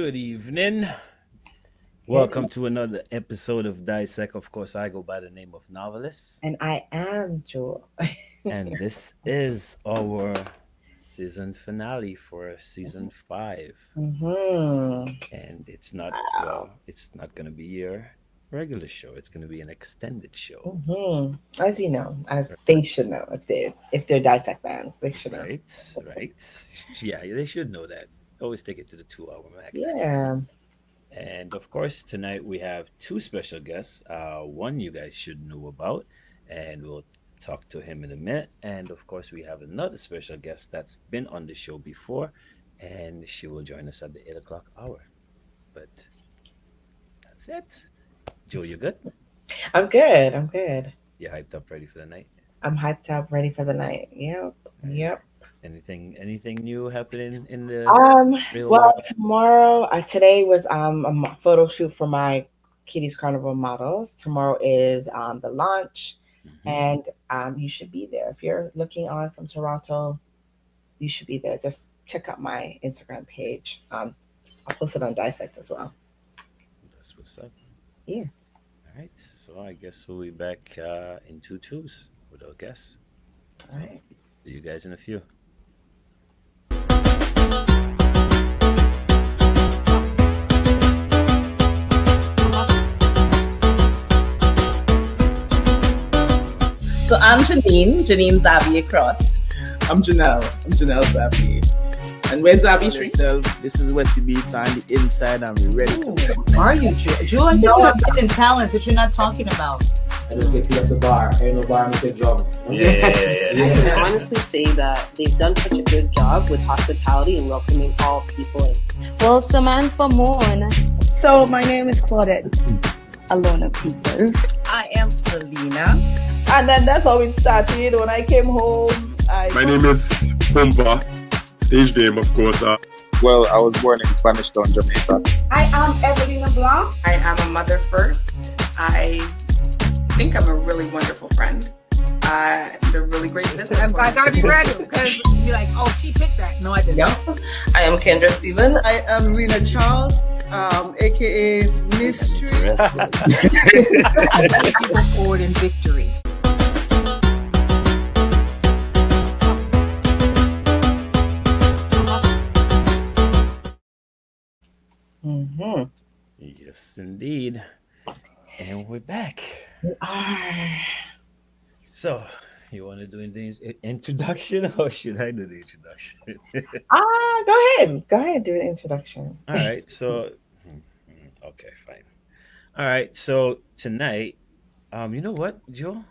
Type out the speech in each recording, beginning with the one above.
Good evening. Welcome to another episode of Dissect. Of course, I go by the name of Novelist, And I am Jewel. and this is our season finale for season 5. Mm-hmm. And Wow. it's not going to be your regular show. It's going to be an extended show. Mm-hmm. As you know, as they should know if they're dissect fans, they should know. Right. Yeah, they should know that. Always take it to the 2 hour max. Yeah. And of course, tonight we have two special guests. One you guys should know about, and we'll talk to him in a minute. And of course, we have another special guest that's been on the show before, and she will join us at the 8 o'clock hour. But that's it. Joe, you good? I'm good. I'm good. You hyped up, ready for the night? I'm hyped up, ready for the night. Yep. All right. Yep. Anything new happening in the Um, real well, world? tomorrow, today was photo shoot for my Kitty's Carnival models. Tomorrow is the launch, Hmm. and you should be there. If you're looking on from Toronto, you should be there. Just check out my Instagram page. I'll post it on Dissect as well. That's what's up. Yeah. All right. So I guess we'll be back in two twos with our guests. All So right. see you guys in a few. So I'm Janine Zabi across. I'm Janelle Zappy. And where's Zabi Street? This is what you beat on the inside and we're ready to go. Are you, Jewel? You know I'm getting talents that you're not talking about. I just get to the bar. Ain't no bar, Mr. Drum. Yeah. I can honestly say that they've done such a good job with hospitality and welcoming all people in. Well, Samantha Moon. So my name is Claudette Alona People. I am Selena. And then that's how it started. When I came home, My name is Pumba, stage name, of course. Well, I was born in Spanish Town, Jamaica. I am Evelina Blanc. I am a mother first. I think I'm a really wonderful friend. And a really great business. I gotta be ready because you're like, oh, she picked that. No, I didn't. Yep. I am Kendra Stephen. I am Rena Charles, aka Mystery. People forward in victory. Mm-hmm. Yes, indeed. And we're back. We are. So, you want to do the introduction or should I do the introduction? Go ahead. Go ahead. Do an introduction. All right. So, okay, fine. All right. So, tonight, you know what, Joe?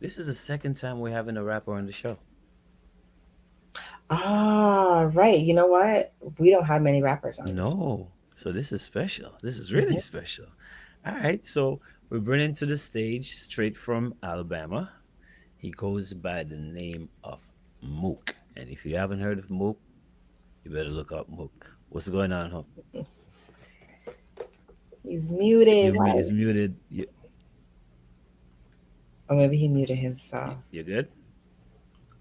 This is the second time we're having a rapper on the show. Right. You know what? We don't have many rappers on. No. So, this is special. This is really special. All right. So, we're bringing to the stage straight from Alabama. He goes by the name of Mook. And if you haven't heard of Mook, you better look up Mook. What's going on, huh? He's muted. He's muted. Or maybe he muted himself. You good?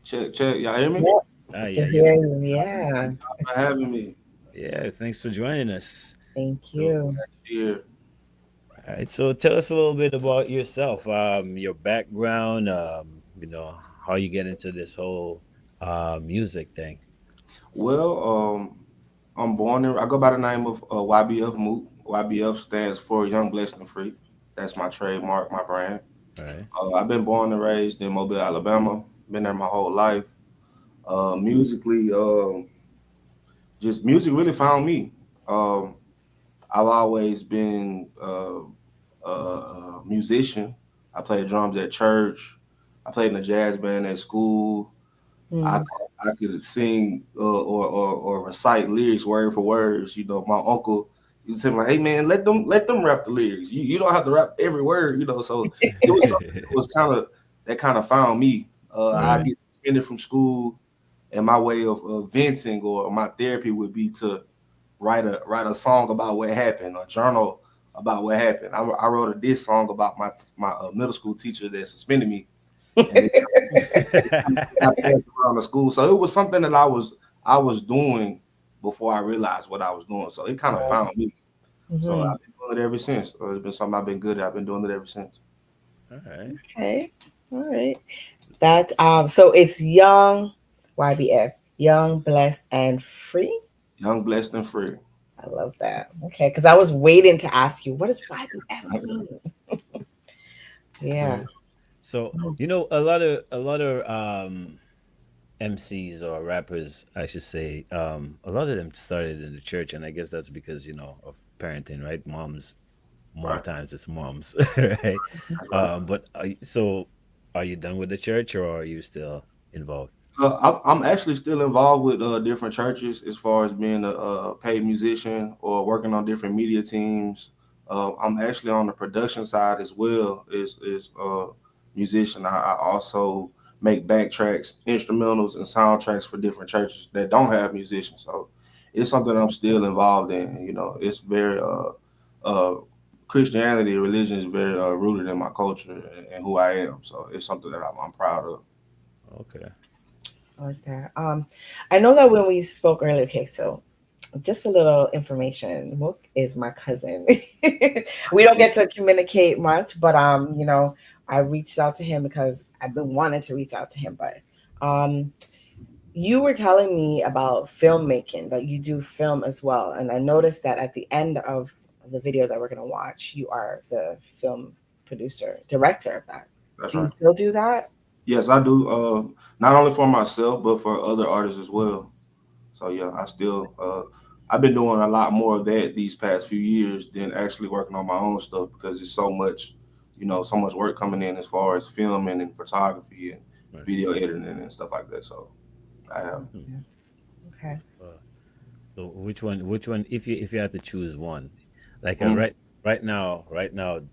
Check. Y'all hear me? Yep. Ah, I yeah, can hear you. Yeah. Thanks for having me. Yeah, thanks for joining us. Thank you. Here. All right, so tell us a little bit about yourself, your background, how you get into this whole music thing. Well, I go by the name of YBF Moot. YBF stands for Young, Blessed, and Free. That's my trademark, my brand. All right. I've been born and raised in Mobile, Alabama. Been there my whole life. Musically, just music really found me. I've always been a musician. I played drums at church. I played in a jazz band at school. I could sing or recite lyrics word for words. You know, my uncle used to say, like, "Hey man, let them rap the lyrics. You don't have to rap every word." You know, so it was something that was kind of found me. I get suspended from school, and my way of venting or my therapy would be to write a song about what happened, a journal about what happened. I wrote a diss song about my middle school teacher that suspended me. And I passed around the school, so it was something that I was doing before I realized what I was doing. So it kind of found me. So Mm-hmm. I've been doing it ever since. It's been something I've been good at. I've been doing it ever since. All right. Okay. All right. That so it's young YBF, young, blessed, and free. Young, blessed, and free. I love that. Okay, because I was waiting to ask you what does YBF mean? Yeah. So so Mhm. a lot of MCs or rappers, I should say, a lot of them started in the church, and I guess that's because of parenting, right? Moms, more Right. times it's moms, right? Right. But are you done with the church, or are you still involved? I'm actually still involved with different churches as far as being a paid musician or working on different media teams. I'm actually on the production side as well as musician. I also make backtracks, instrumentals, and soundtracks for different churches that don't have musicians. So it's something I'm still involved in. It's very uh, Christianity, religion is very rooted in my culture and who I am. So it's something that I'm proud of. Okay. I like that. I know that when we spoke earlier, okay, so just a little information. Mook is my cousin. We don't get to communicate much, but I reached out to him because I've been wanting to reach out to him. But um, you were telling me about filmmaking, that you do film as well, and I noticed that at the end of the video that we're gonna watch, you are the film producer, director of that. That's Do you right. still do that? Yes, I do. Not only for myself, but for other artists as well. So yeah, I've been doing a lot more of that these past few years than actually working on my own stuff because it's so much, so much work coming in as far as filming and photography and Right. video editing and stuff like that. So I have. Mhm. Okay. Uh, so which one if you had to choose one, like Mhm. right now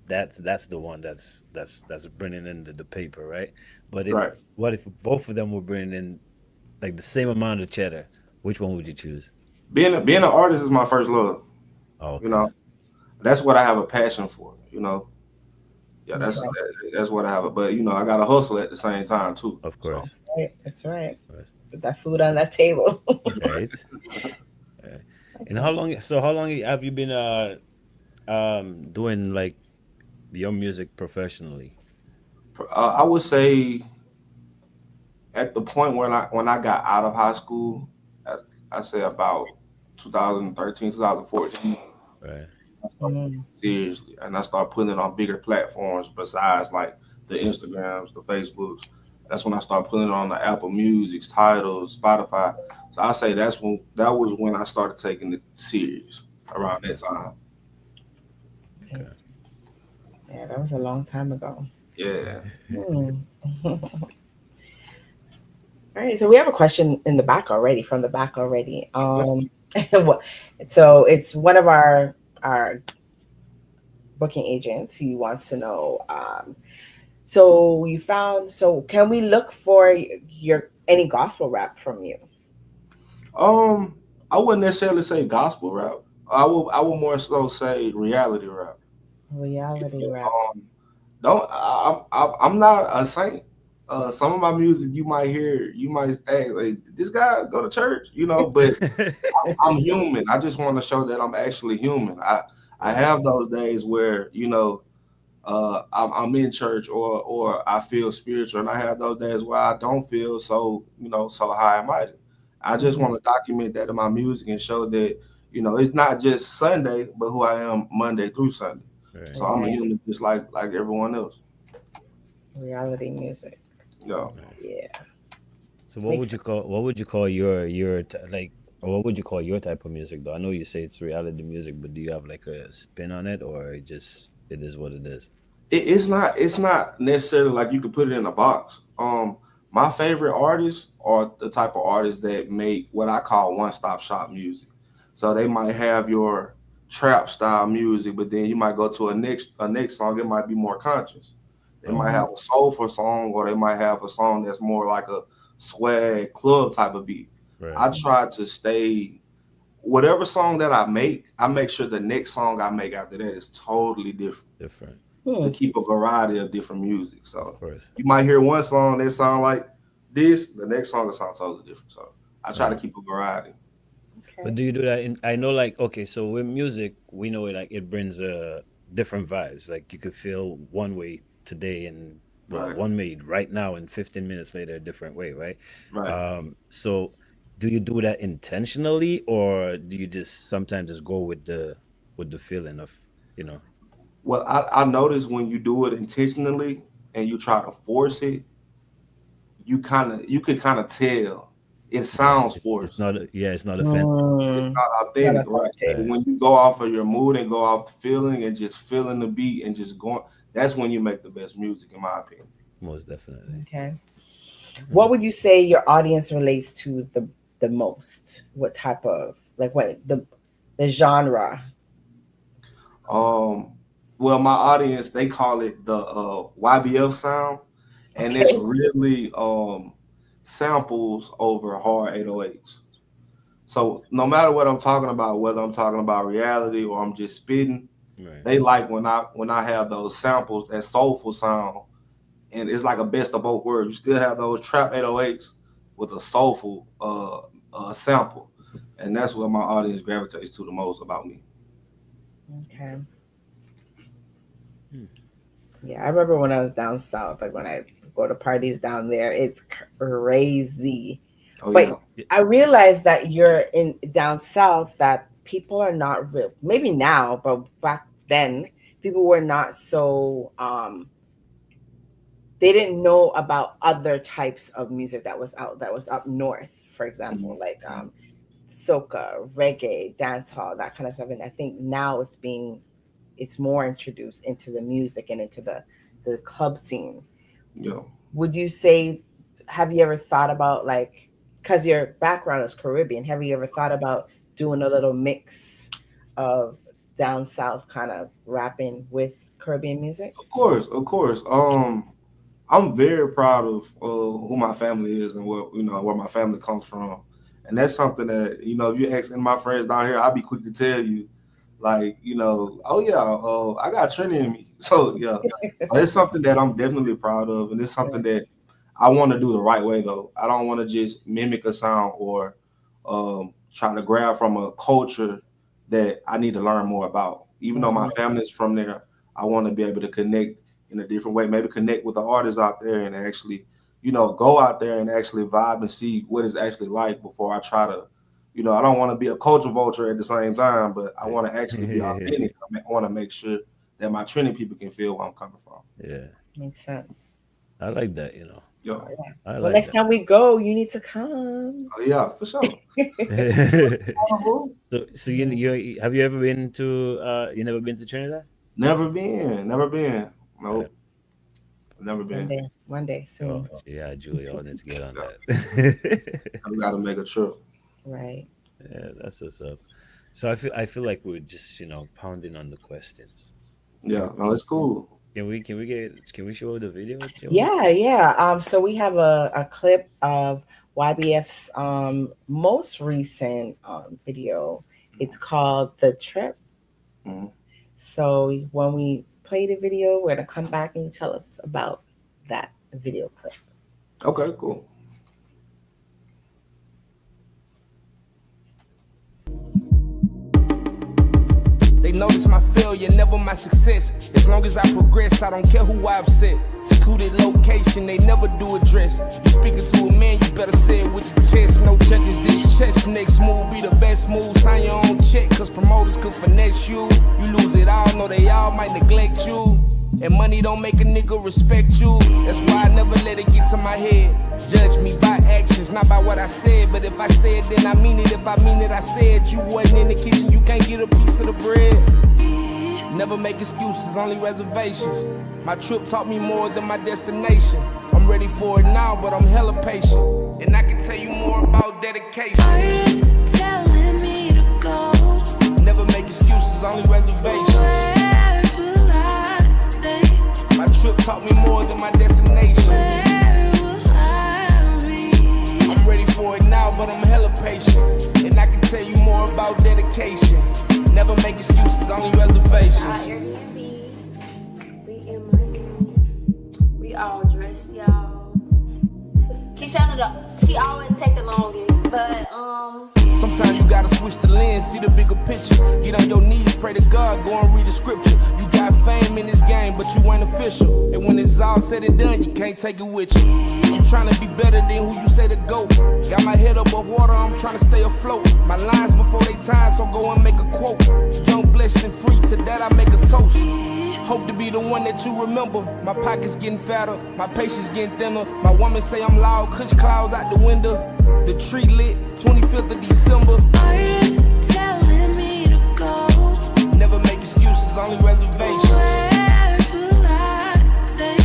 that's the one that's bringing in the paper, right? But if Right. what if both of them were bringing in like the same amount of cheddar, which one would you choose? Being an artist is my first love. Oh, You okay. know, that's what I have a passion for. Yeah, that's Okay. that's what I have. But I got to hustle at the same time too. Of So. course. That's right. That's right. Of course. Put that food on that table. Right. Right. And Okay. how long have you been doing like your music professionally? I would say at the point when I got out of high school, I say about 2013, 2014, Right. I started Mm. taking it seriously, and I started putting it on bigger platforms besides like the Instagrams, the Facebooks. That's when I started putting it on the Apple Music's, titles, Spotify. So I say that was when I started taking it serious around Okay. that time. Okay. Okay. Yeah, that was a long time ago. Yeah. Hmm. All right, so we have a question in the back already, from the back already. What- so it's one of our booking agents. He wants to know. So can we look for your any gospel rap from you? Um, I wouldn't necessarily say gospel rap. I would more so say reality rap. Reality rap. Um, don't I'm not a saint. Some of my music you might hear, you might hey, like, this guy go to church, but I'm human. I just want to show that I'm actually human. I Right. have those days where I'm in church or I feel spiritual, and I have those days where I don't feel so high and mighty. I just Mhm. want to document that in my music and show that it's not just Sunday, but who I am Monday through Sunday. Right. So I'm a Right. human just like everyone else. Reality music. Nice. Yeah, So makes sense. what would you call like, or what would you call your type of music though? I know you say it's reality music, but do you have like a spin on it, or it is what it is? It's not necessarily like you could put it in a box. My favorite artists are the type of artists that make what I call one-stop shop music. So they might have your trap style music, but then you might go to a next song. It might be more conscious. They might Okay. Mhm. have a soulful song, or they might have a song that's more like a swag club type of beat. Right. I try to stay whatever song that I make sure the next song I make after that is totally different Different. to Hmm. keep a variety of different music. Of So course. you might hear one song that sound like this, the next song will sound totally different. So I try to Right. keep a variety. But do you do that in, I know, like, okay, so with music, we know it, like, it brings different vibes. Like, you could feel one way today and, well, Right. one way right now and 15 minutes later, a different way, right? Right. So do you do that intentionally, or do you just sometimes just go with the feeling of, you know? Well, I notice when you do it intentionally and you try to force it, you could kind of tell it Yeah, sounds it's forced. not, yeah, it's not authentic. It's Mm, not not authentic, right? But authentic. when you go off of your mood and go off the feeling and just feeling the beat and just going, that's when you make the best music, in my opinion. Most definitely. Okay. What would you say your audience relates to the most? What type of, like, what the genre? Well, my audience, they call it the YBF sound, and it's Okay. really samples over hard 808s. So no matter what I'm talking about, whether I'm talking about reality or I'm just spitting, Right. they like when I have those samples, that soulful sound, and it's like a best of both worlds. You still have those trap 808s with a soulful sample, and that's what my audience gravitates to the most about me. Okay. Hmm. Yeah, I remember when I was down south, like when I go to parties down there, it's crazy. Oh yeah. But I realized that you're in down south that people are not real. Maybe now, but back then, people were not so they didn't know about other types of music that was up north, for example, like soca, reggae, dancehall, that kind of stuff. And I think now it's more introduced into the music and into the club scene. Yeah. Would you say, have you ever thought about, like, because your background is Caribbean, have you ever thought about doing a little mix of down south kind of rapping with Caribbean music? Of course, of course. I'm very proud of who my family is and where my family comes from, and that's something that if you ask any of my friends down here, I'll be quick to tell you, like oh yeah, I got Trinity in me. So yeah, it's something that I'm definitely proud of, and it's something that I want to do the right way though. I don't want to just mimic a sound or try to grab from a culture that I need to learn more about. Even though my family is from there, I want to be able to connect in a different way, maybe connect with the artists out there and actually, go out there and actually vibe and see what it's actually like before I try to, I don't want to be a culture vulture at the same time, but I want to actually be authentic. I want to make sure that my Trinity people can feel where I'm coming from. Yeah. Makes sense. I like that, Yeah. I Well, like next that. time we go, you need to come. Oh yeah, for sure. So you have you ever been to you never been to Trinidad? Never been. Nope. Never been. One day soon. Oh, yeah, Julie, I need to get on that. I gotta make a trip. Right. Yeah, that's what's up. So I feel like we're just pounding on the questions. Yeah, no, it's cool. Can we show the video, Joey? Yeah. So we have a clip of YBF's most recent video. It's called The Trip. Mm-hmm. So when we play the video, we're gonna come back and you tell us about that video clip. Okay, cool. They notice my failure, never my success. As long as I progress, I don't care who I upset. Secluded location, they never do address. You speaking to a man, you better say it with your chest. No checkers, this chest. Next move be the best move. Sign your own check, cause promoters could finesse you. You lose it all, know they all might neglect you. And money don't make a nigga respect you. That's why I never let it get to my head. Judge me by actions, not by what I said. But if I say it, then I mean it. If I mean it, I said you wasn't in the kitchen, you can't get a piece of the bread. Never make excuses, only reservations. My trip taught me more than my destination. I'm ready for it now, but I'm hella patient. And I can tell you more about dedication. Telling me to go. Never make excuses, only reservations. My trip taught me more than my destination. I'm ready for it now, but I'm hella patient. And I can tell you more about dedication. Never make excuses, only reservations. We in money. We all dressed, y'all. Keisha She always take the longest, but Sometimes you gotta switch the lens, see the bigger picture. Get on your knees, pray to God, go and read the scripture. You got fame in this game, but you ain't official. And when it's all said and done, you can't take it with you. I'm trying to be better than who you say to go. Got my head above water, I'm trying to stay afloat. My lines before they time, so go and make a quote. Young, blessed, and free, to that I make a toast. Hope to be the one that you remember. My pockets getting fatter, my patience getting thinner. My woman say I'm loud, kush clouds out the window. The tree lit, 25th of December. telling me to go. Never make excuses, only reservations. Where will I stay?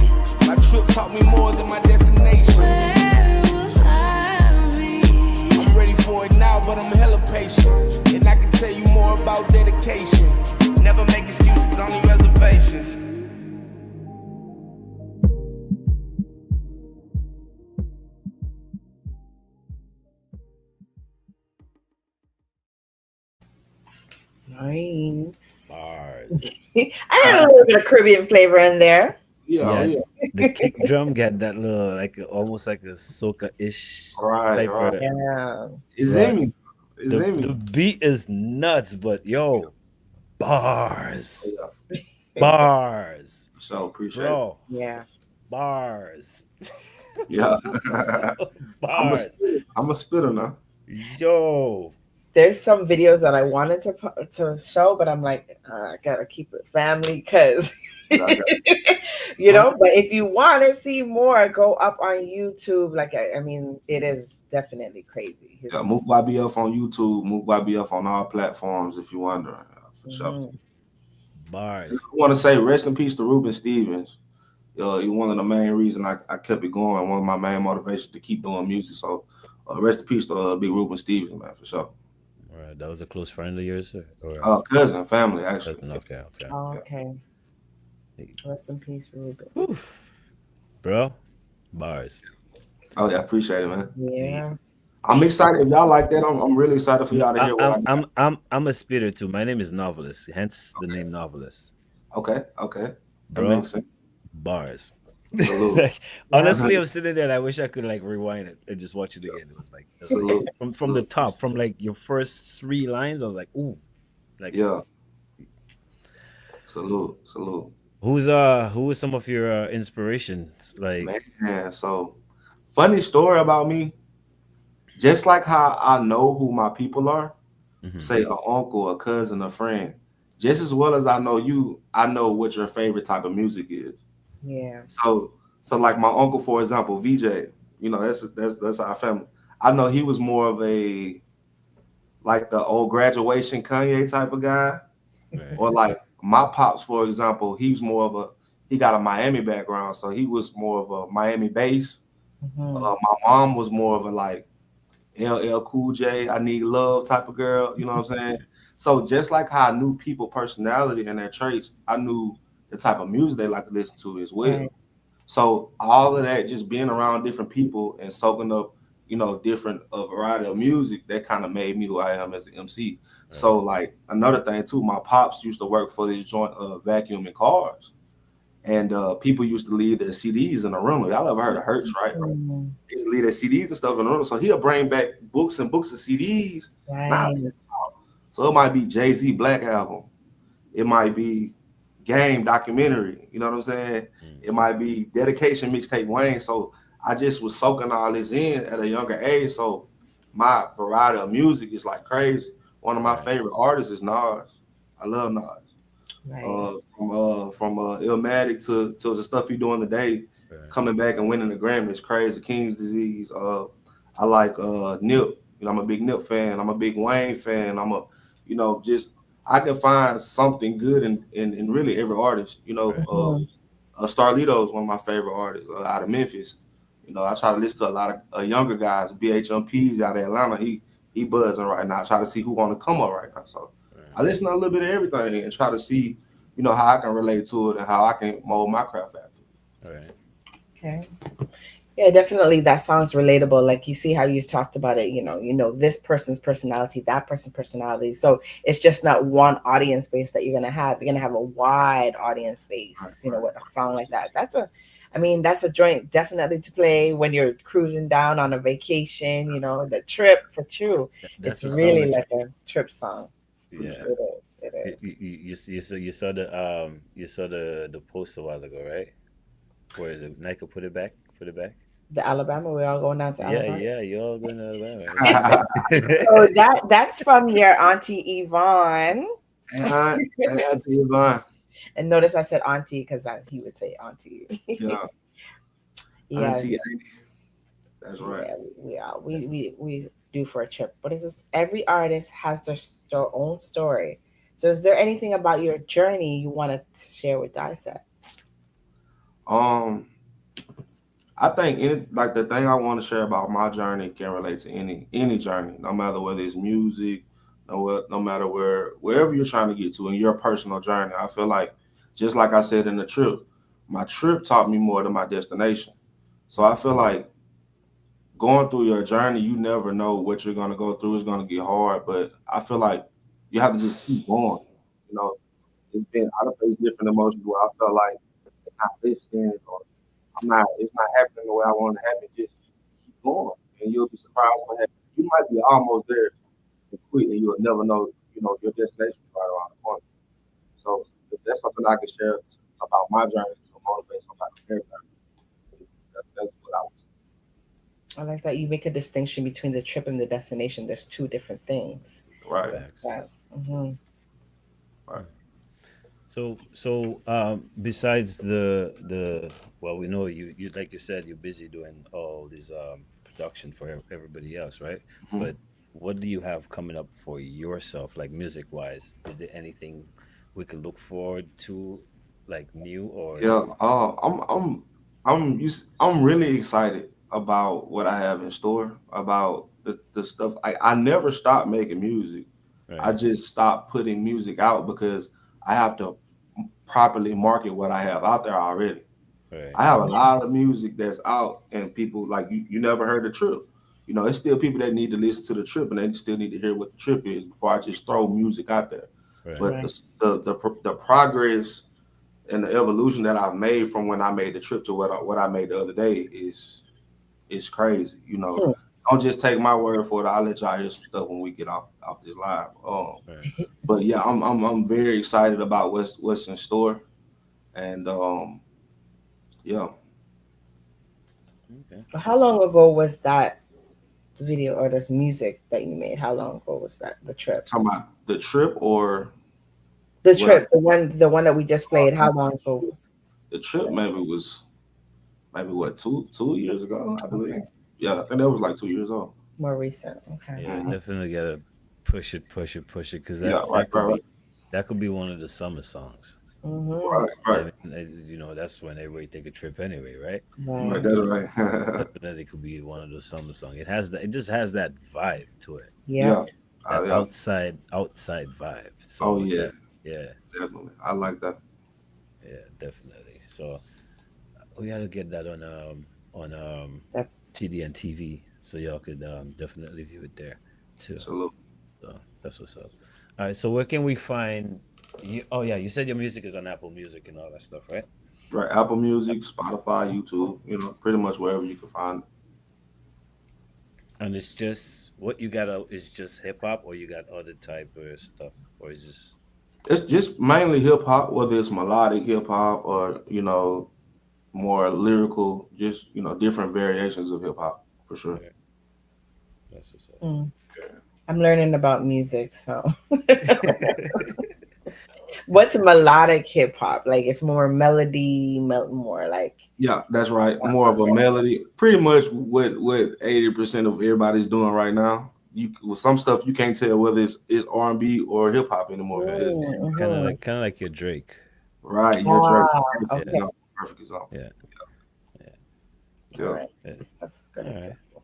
My trip taught me more than my destination. Where will I be? I'm ready for it now, but I'm hella patient. And I can tell you more about dedication. Never make excuses, only reservations. Nice. Bars. I had a little bit of Caribbean flavor in there. Yeah. The kick drum got that little, like, almost like a soca-ish Right, type right. of- Yeah. It's Right. in me. It's in me. The beat is nuts, but yo, bars, Yeah. bars, So appreciate bro, Yeah. bars, it. Yeah. bars. I'm a spitter now. Yo, There's some videos that I wanted to show, but I'm like, I gotta keep it family because you know. But if you want to see more, go up on YouTube. Like I mean, it is definitely crazy. Yeah, Mook YBF on YouTube, Mook YBF on all platforms if you're wondering. For sure. bars. I want to say rest in peace to Ruben Stevens. He's one of the main reasons I kept it going. One of my main motivations to keep doing music. So rest in peace to Big Ruben Stevens, man, for sure. All right, that was a close friend of yours, or Cousin, family, actually. cousin? Okay, okay. Oh, okay. Rest in peace, Ruben. Whew. Bro, bars. Oh yeah, I appreciate it, man. Yeah. I'm excited. If y'all like that, I'm really excited for y'all to hear what I got. I'm a spitter too. My name is Novelist, hence the name Novelist. Okay. That Bro, makes sense. bars. Salute. Like, honestly, I'm sitting there and I wish I could like rewind it and just watch it again. It was like Salute. from the top, from like your first 3 lines, I was like, ooh. Like, Yeah. Salute. who is some of your inspirations? Like, Man, so funny story about me. Just like how I know who my people are, say an uncle, a cousin, a friend, just as well as I know you, I know what your favorite type of music is. Yeah. So like my uncle, for example, VJ, you know, that's our family. I know he was more of a like the old graduation Kanye type of guy. right. Or like my pops, for example, he got a Miami background, so he was more of a Miami base. My mom was more of a like LL Cool J, I need love type of girl, you know what I'm saying? So just like how I knew people personality and their traits, I knew the type of music they like to listen to as well. Right. So all of that, just being around different people and soaking up, you know, different variety of music, that kind of made me who I am as an MC. Right. So like another thing too, my pops used to work for this joint vacuuming cars. And people used to leave their CDs in the room. Y'all ever heard of Hertz, right? They leave their CDs and stuff in the room. So he'll bring back books and books of CDs. Right. So it might be Jay-Z Black Album. It might be Game documentary. You know what I'm saying? It might be Dedication mixtape Wayne. So I just was soaking all this in at a younger age. So my variety of music is like crazy. One of my favorite artists is Nas. I love Nas. Right. From Illmatic to the stuff he doing today, coming back and winning the Grammy is crazy. King's Disease. I like Nip. You know, I'm a big Nip fan. I'm a big Wayne fan. Just I can find something good in really every artist. You know, Starlito is one of my favorite artists out of Memphis. You know, I try to listen to a lot of younger guys. BHMP's out of Atlanta. He buzzing right now. I try to see who want to come up right now. So I listen to a little bit of everything and try to see, you know, how I can relate to it and how I can mold my craft after. All right. Okay. Yeah, definitely. That sounds relatable. Like you see how you talked about it, you know, this person's personality, that person's personality. So it's just not one audience base that you're going to have. You're going to have a wide audience base, you know, with a song like that. I mean, that's a joint definitely to play when you're cruising down on a vacation, the trip for true. That's It's a summer really jam. like a trip song. Yeah. It is. It You, is. you saw the post a while ago, right? Where is it? Nike put it back. The Alabama, we're all going down to Yeah, Alabama. yeah, you all going to Alabama. That's So that's from your auntie Yvonne. And Auntie Yvonne. And notice I said auntie because he would say auntie. Yeah. Yeah, Auntie Amy. That's right. yeah, we are. We do for a trip. What is this? Every artist has their own story. So, is there anything about your journey you want to share with Dissect? Um, I think like the thing I want to share about my journey can relate to any journey, no matter whether it's music, no matter wherever you're trying to get to in your personal journey. I feel like just like I said in the trip, my trip taught me more than my destination. So I feel like going through your journey, you never know what you're gonna go through. It's gonna get hard, but I feel like you have to just keep going. You know, I've faced different emotions where I felt like it's not listening or it's not happening the way I want it to happen. Just keep going, and you'll be surprised what happens. You might be almost there and quit, and you'll never know. Your destination is right around the corner. So if that's something I can share about my journey to motivate somebody on their journey, that's what I would say. I like that you make a distinction between the trip and the destination. There's two different things. Right. Right. Mm-hmm. Right. So besides the well, we know you like you said you're busy doing all this production for everybody else, right? Mhm. But what do you have coming up for yourself, like music wise? Is there anything we can look forward to, like new or? Yeah, I'm really excited about what I have in store, about the stuff. I never stopped making music. I Right, just stopped putting music out because I have to properly market what I have out there already. right, I have a lot of music that's out, and people like you never heard the trip. It's still people that need to listen to the trip, and they still need to hear what the trip is before I just throw music out there. right, But Right. the progress and the evolution that I've made from when I made the trip to what I made the other day is crazy. Hmm. Don't just take my word for it. I'll let y'all hear some stuff when we get off this live. right. But yeah, I'm very excited about what's in store, and yeah, Okay. How long ago was that video or this music that you made? How long ago was that? The trip. talking about the trip or The what I trip, the one that we just played. How long ago? the trip maybe what 2 years ago I believe. Okay. Yeah, I think that was like 2 years old. More recent. Okay. Yeah, Mhm. definitely gotta push it, because Yeah, right. that could be one of the summer songs. Mm-hmm. Right. I mean, that's when everybody take a trip anyway, right? Right, Right. that's right. Definitely could be one of those summer songs. It just has that vibe to it, Yep. Yeah. that Yeah. outside vibe. Oh So yeah, yeah, definitely. I like that. yeah, definitely. So we gotta get that on Yep. TD and TV, so y'all could definitely view it there too. Absolutely. So that's what's up. All right, so where can we find you? Oh yeah, you said your music is on Apple Music and all that stuff, right? Right. Apple Music, Spotify, YouTube, pretty much wherever you can find it. And it's just what you got out is just hip hop, or you got other type of stuff, or is just It's just mainly hip hop, whether it's melodic hip hop or, more lyrical, just, different variations of hip hop for sure. right, that's what's up. Mm. I'm learning about music, so what's melodic hip hop? Like it's more melody, more like Yeah, that's right. More of a melody. Pretty much what 80% of everybody's doing right now. With some stuff you can't tell whether it's R&B or hip hop anymore Right. because mm-hmm. Kind of like your Drake. right, you're Drake. Ah, Perfect Yeah, okay. example. Perfect example. yeah, yeah, All Yeah. right. yeah. That's a good All right. example.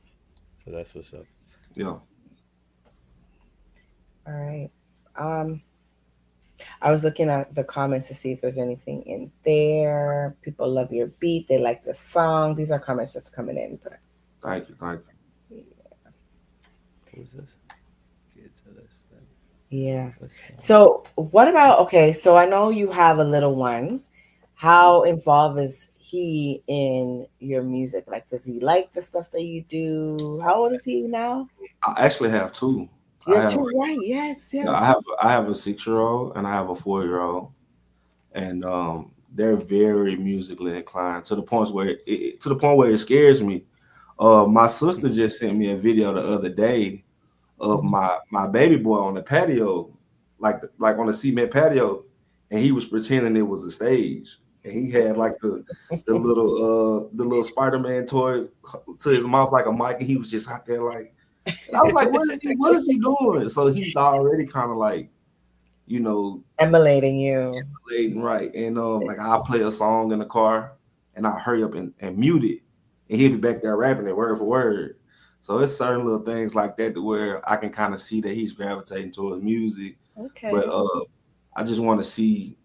So that's what's up. Yeah. All right. Um, I was looking at the comments to see if there's anything in there. People love your beat. They like the song. These are comments that's coming in, but Thank you. Thank Who's this? Kids are this then. yeah. What's So what about okay? So I know you have a little one. How involved is he in your music? Like, does he like the stuff that you do? How old is he now? I actually have two. You I have have two, right? Yes, yeah, yes. I have a 6 year old and I have a 4 year old, and they're very musically inclined to the point where it scares me. My sister just sent me a video the other day of my baby boy on the patio, like on the cement patio, and he was pretending it was a stage, and he had like the little Spider-Man toy to his mouth like a mic, and he was just out there like, and I was like, what is he doing? So he's already kind of like, you know, Emulating you. right. And like I'll play a song in the car and I'll hurry up and mute it, and he'll be back there rapping it word for word. So it's certain little things like that to where I can kind of see that he's gravitating towards music. But Okay. I just want to see,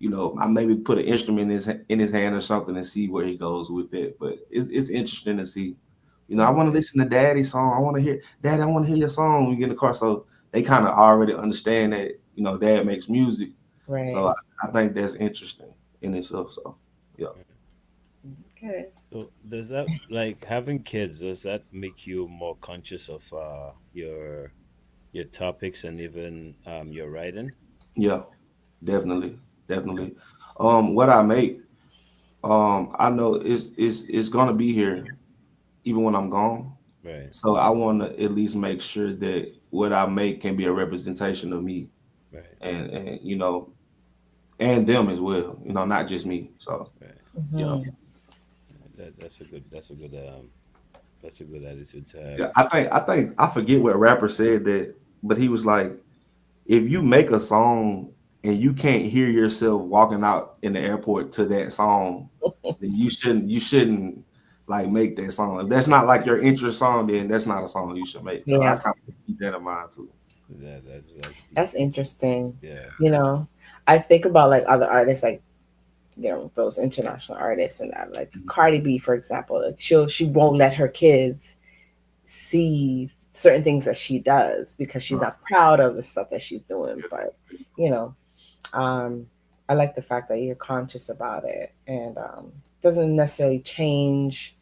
I maybe put an instrument in his hand or something and see where he goes with it. But it's interesting to see. I want to listen to Daddy's song. I want to hear Daddy. I want to hear your song when we get in the car. So they kind of already understand that Dad makes music. Right. So I think that's interesting in itself. So yeah. Okay. So does that, like, having kids, does that make you more conscious of your topics and even your writing? Yeah, definitely, definitely. What I make, I know it's gonna be here even when I'm gone. Right, So I want to at least make sure that what I make can be a representation of me, right, and and them as well. Not just me. So right. yeah, Mhm. That's a good attitude to have. yeah. I think I forget what rapper said that, but he was like, if you make a song and you can't hear yourself walking out in the airport to that song, then you shouldn't like make that song. If that's not like your interest song, then that's not a song you should make. So I Yeah, kind of keep that in mind too. That's deep. that's interesting. Yeah, You know, I think about like other artists, like those international artists and that, like Cardi B, for example. Like she won't let her kids see certain things that she does because she's Right. not proud of the stuff that she's doing. Yeah. But you know, um, I like the fact that you're conscious about it and doesn't necessarily change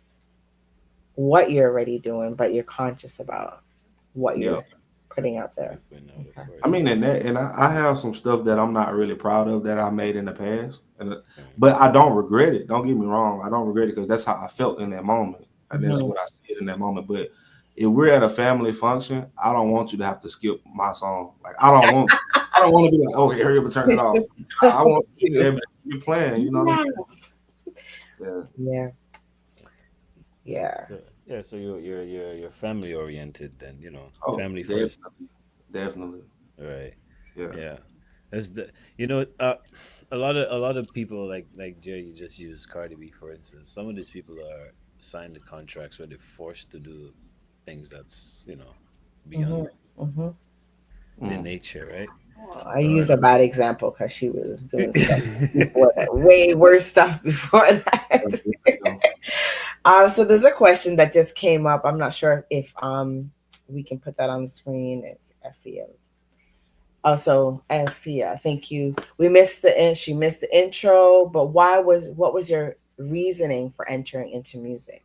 what you're already doing, but you're conscious about what Yeah. you're putting out what you there. put out, of Okay. I course. mean, and I have some stuff that I'm not really proud of that I made in the past, Right, but I don't regret it. Don't get me wrong, I don't regret it because that's how I felt in that moment, and that's Hmm. what I said in that moment. But if we're at a family function, I don't want you to have to skip my song. Like I don't want to be like, okay, hurry up and turn it off. I want you to be playing. You know what I'm saying? Yeah, yeah. so yeah, so you're family oriented, then, Oh, family first. definitely, definitely. Right. Yeah. Yeah. That's the a lot of people, like Jerry just used Cardi B for instance. Some of these people are signed the contracts where they're forced to do things that's, Hmm. beyond Hmm. their Mm. nature, right? I Or used a bad example because she was doing stuff before that, way worse stuff before that. So there's a question that just came up. I'm not sure if we can put that on the screen. It's Effie. Also, Effie, thank you. We missed she missed the intro, but what was your reasoning for entering into music?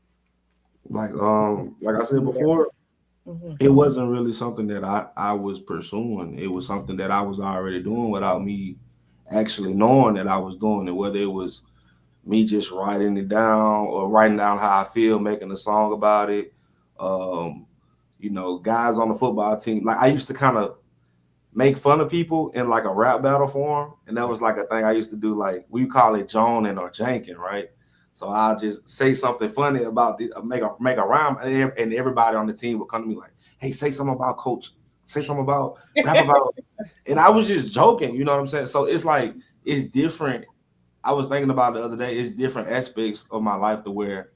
Like I said before, Hmm. it wasn't really something that I was pursuing. It was something that I was already doing without me actually knowing that I was doing it, whether it was me just writing it down or writing down how I feel, making a song about it. Um, guys on the football team, like I used to kind of make fun of people in like a rap battle form, and that was like a thing I used to do. Like we call it Joning or Janking, right? So I'll just say something funny about the make a rhyme, and everybody on the team would come to me like, "Hey, say something about coach, say something about rap about," and I was just joking, you know what I'm saying? So it's like it's different. I was thinking about it the other day. It's different aspects of my life to where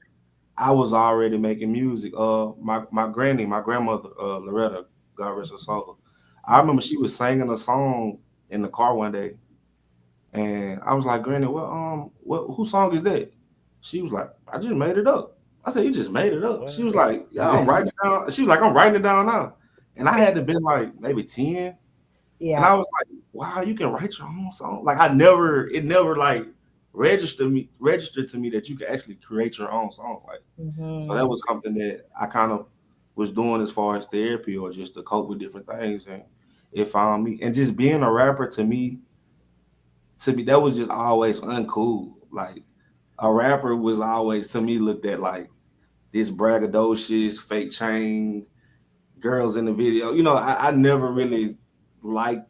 I was already making music. My grandmother, Loretta, God rest her soul. I remember she was singing a song in the car one day, and I was like, "Granny, what whose song is that?" She was like, "I just made it up." I said, "You just made it up?" She what? was like, "Yeah, I'm writing it down." She was like, "I'm writing it down now," and I had to be like maybe 10, and Yeah. I was like, "Wow, you can write your own song." Like it never like registered to me that you can actually create your own song. Like, so that was something that I kind of was doing as far as therapy or just to cope with different things, and it found me. And just being a rapper to me that was just always uncool. Like a rapper was always to me looked at like this braggadocious, fake chain, girls in the video. I never really liked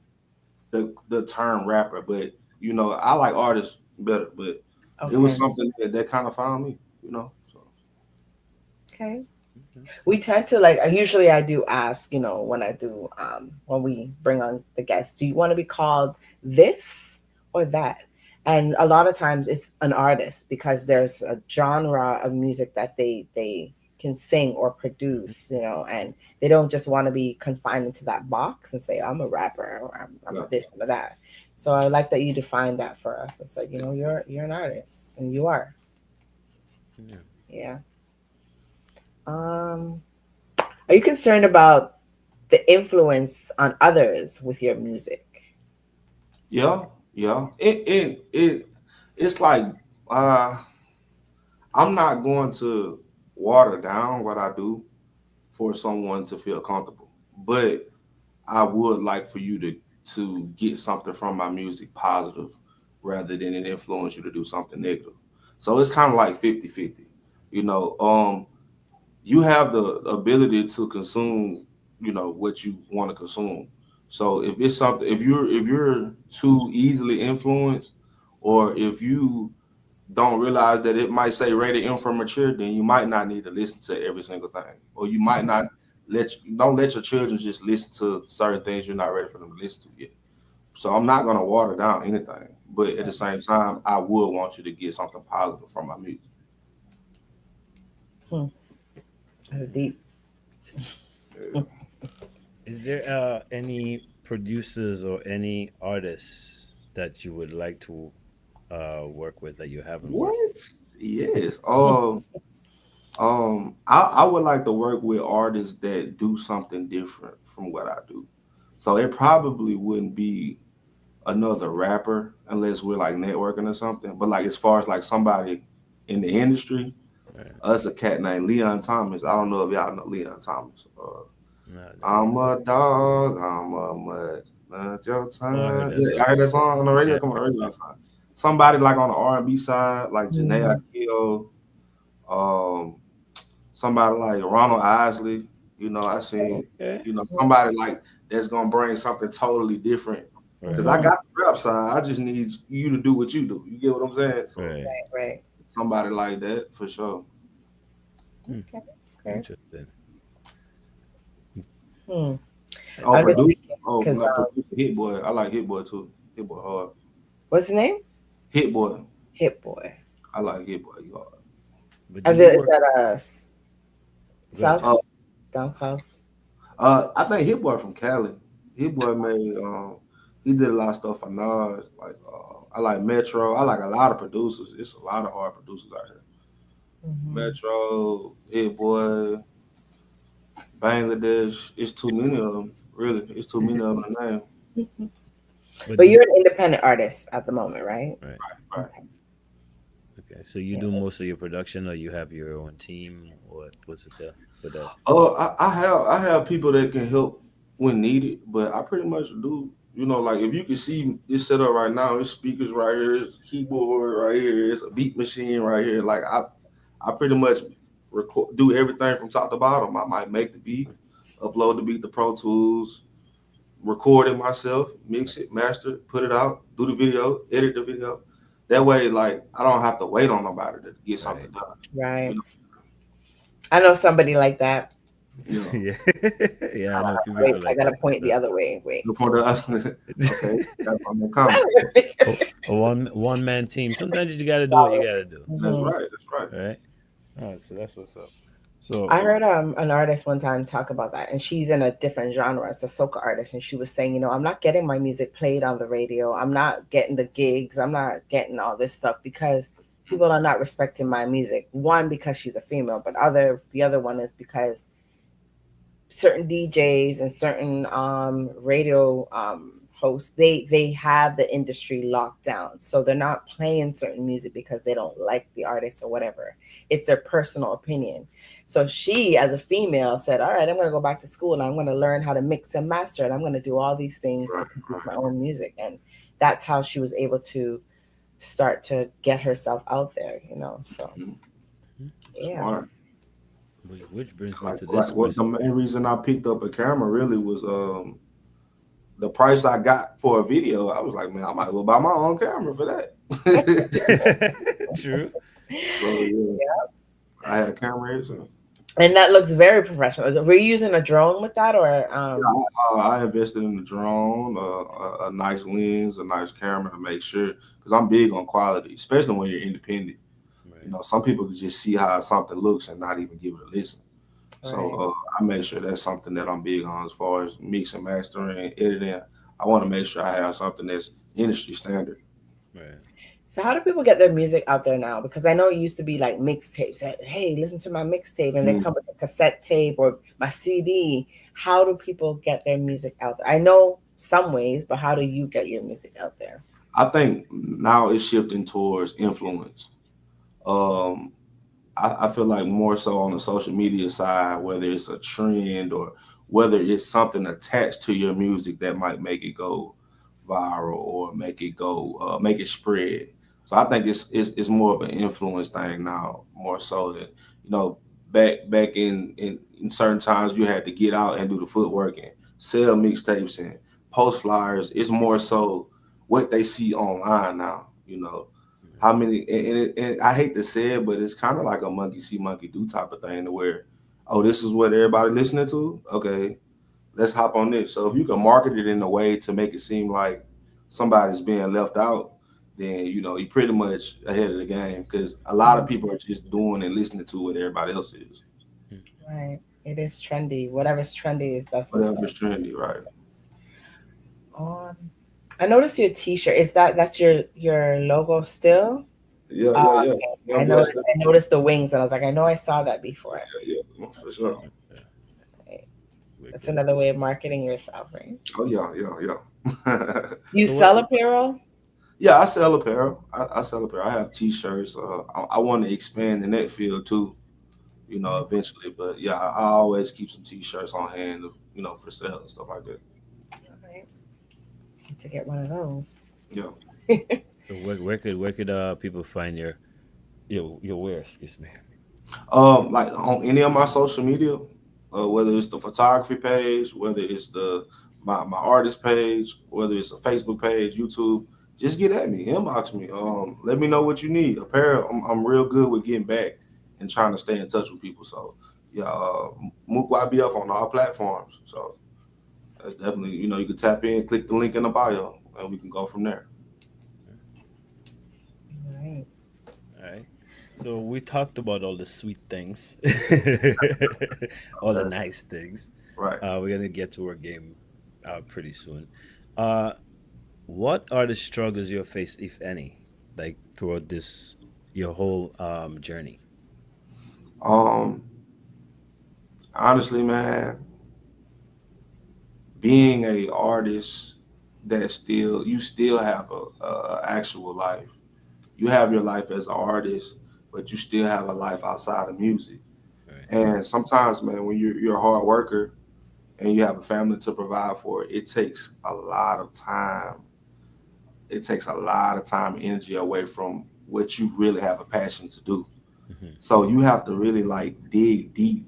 the term rapper, but I like artists better. But it was something that kind of found me. So. Okay. We tend to like. Usually, I do ask. When I do, when we bring on the guests, do you want to be called this or that? And a lot of times, it's an artist because there's a genre of music that they can sing or produce. And they don't just want to be confined into that box and say I'm a rapper or I'm a this or that. So I like that you define that for us. It's like you're an artist and you are. Yeah. Are you concerned about the influence on others with your music? Yeah. It's like I'm not going to water down what I do for someone to feel comfortable, but I would like for you to get something from my music positive rather than it influence you to do something negative. So it's kind of like 50-50. You have the ability to consume, what you want to consume. So if it's something, if you're too easily influenced, or if you don't realize that it might say rated M for mature, then you might not need to listen to every single thing, or you might not don't let your children just listen to certain things you're not ready for them to listen to yet. So I'm not gonna water down anything, but at the same time, I would want you to get something positive from my music. That's deep. Is there any producers or any artists that you would like to work with that you haven't worked What? Yes. I would like to work with artists that do something different from what I do. So it probably wouldn't be another rapper unless we're like networking or something. But like as far as like somebody in the industry, with? us a cat named Leon Thomas. I don't know if y'all know Leon Thomas. No, I'm a dog. I'm a mud. Not your oh, I heard time. that Yeah, I song. heard that song on the radio. Yeah. Come on the radio all the time. Somebody like on the R&B side, like Janae Akio, um, somebody like Ronald Isley. I seen, Okay. somebody like that's gonna bring something totally different. Because I Right. got the rap side. I just need you to do what you do. You get what I'm saying? So Right. Right. somebody like that for sure. Okay. Interesting. Hmm. Oh, I'm just producer. thinking Oh, because not producer. Hit Boy. I like Hit Boy too. Hit Boy hard. what's his name? Hit Boy. Hit Boy. I like Hit Boy. He hard. But do you Is work? that Go ahead. south down south? I think Hit Boy from Cali. Hit Boy made he did a lot of stuff for Nas. Like I like Metro. I like a lot of producers. It's a lot of hard producers out here. Metro, Hit Boy, Bangladesh. It's too many of them. Really, it's too many of them to name. But But do you're an independent artist at the moment, right? right. Right. Okay. So you do most of your production, or you have your own team, or what's it for that? I have people that can help when needed, but I pretty much do. Like if you can see this setup right now, it's speakers right here, it's keyboard right here, it's a beat machine right here. Like I pretty much do everything from top to bottom. I might make the beat, upload the beat to Pro Tools, record it myself, mix it, master it, put it out, do the video, edit the video. That way, like I don't have to wait on nobody to get something done. Right. I know somebody like that. Yeah. Yeah, I know a few Wait, people I like gotta that. point the other way. Wait. Okay, that's on the comment. A one man team. Sometimes you gotta do what you gotta do. That's right. That's right. Right. All right. So that's what's up. So I heard an artist one time talk about that, and she's in a different genre. It's a soca artist, and she was saying, I'm not getting my music played on the radio. I'm not getting the gigs. I'm not getting all this stuff because people are not respecting my music. One, because she's a female, but the other one is because certain DJs and certain radio post, they have the industry locked down. So they're not playing certain music because they don't like the artist or whatever. It's their personal opinion. So she, as a female, said, all right, I'm going to go back to school and I'm going to learn how to mix and master, and I'm going to do all these things to produce my own music. And that's how she was able to start to get herself out there, you know. So yeah. Smart. Which brings me Like to like this what the question. main reason I picked up a camera really was the price I got for a video. I was like, man, I might as well buy my own camera for that. True. So yeah, Yeah. I had a camera here, so And that looks very professional. Were you using a drone with that, or yeah, I invested in the drone, a nice lens, a nice camera to make sure, because I'm big on quality, especially when you're independent. Right. You know, some people can just see how something looks and not even give it a listen. Right. So I make sure that's something that I'm big on as far as mixing, mastering, editing. I want to make sure I have something that's industry standard. Right. So how do people get their music out there now? Because I know it used to be like mixtapes. That, hey, listen to my mixtape, and they come with a cassette tape or my CD. How do people get their music out there? I know some ways, but how do you get your music out there? I think now it's shifting towards influence. Um, I feel like more so on the social media side, whether it's a trend or whether it's something attached to your music that might make it go viral or make it spread. So I think it's more of an influence thing now, more so than back in certain times you had to get out and do the footwork and sell mixtapes and post flyers. It's more so what they see online now. How many and I hate to say it, but it's kind of like a monkey see monkey do type of thing to where, oh, this is what everybody listening to. Okay, let's hop on this. So if you can market it in a way to make it seem like somebody's being left out, then you're pretty much ahead of the game, because a lot of people are just doing and listening to what everybody else is. Right. It is trendy. Whatever's trendy is that's what's Whatever's trendy, right? on. I noticed your T-shirt. That's your logo still? Yeah, Okay. yeah. I noticed the wings, and I was like, I know I saw that before. Yeah, for sure. Right. That's another way of marketing yourself, right? Oh yeah. You sell apparel? Yeah, I sell apparel. I sell apparel. I have T-shirts. I want to expand in that field too, eventually. But yeah, I always keep some T-shirts on hand, for sale and stuff like that. All right. Need to get one of those. Yeah. So where could people find your wear? Excuse me. Like on any of my social media, whether it's the photography page, whether it's my artist page, whether it's a Facebook page, YouTube, just get at me, inbox me. Let me know what you need. Apparel, I'm real good with getting back and trying to stay in touch with people. So yeah, Mook YBF on all platforms. So that's definitely, you can tap in, click the link in the bio, and we can go from there. Right. All right. So we talked about all the sweet things, all the nice things. Right. We're gonna get to our game pretty soon. Uh, what are the struggles you face, if any, like throughout this your whole journey? Um, Honestly, man, being a artist that you still have a actual life. You have your life as an artist, but you still have a life outside of music. Right. And sometimes, man, when you're a hard worker and you have a family to provide for, it takes a lot of time. It takes a lot of time and energy away from what you really have a passion to do. Mhm. So you have to really like dig deep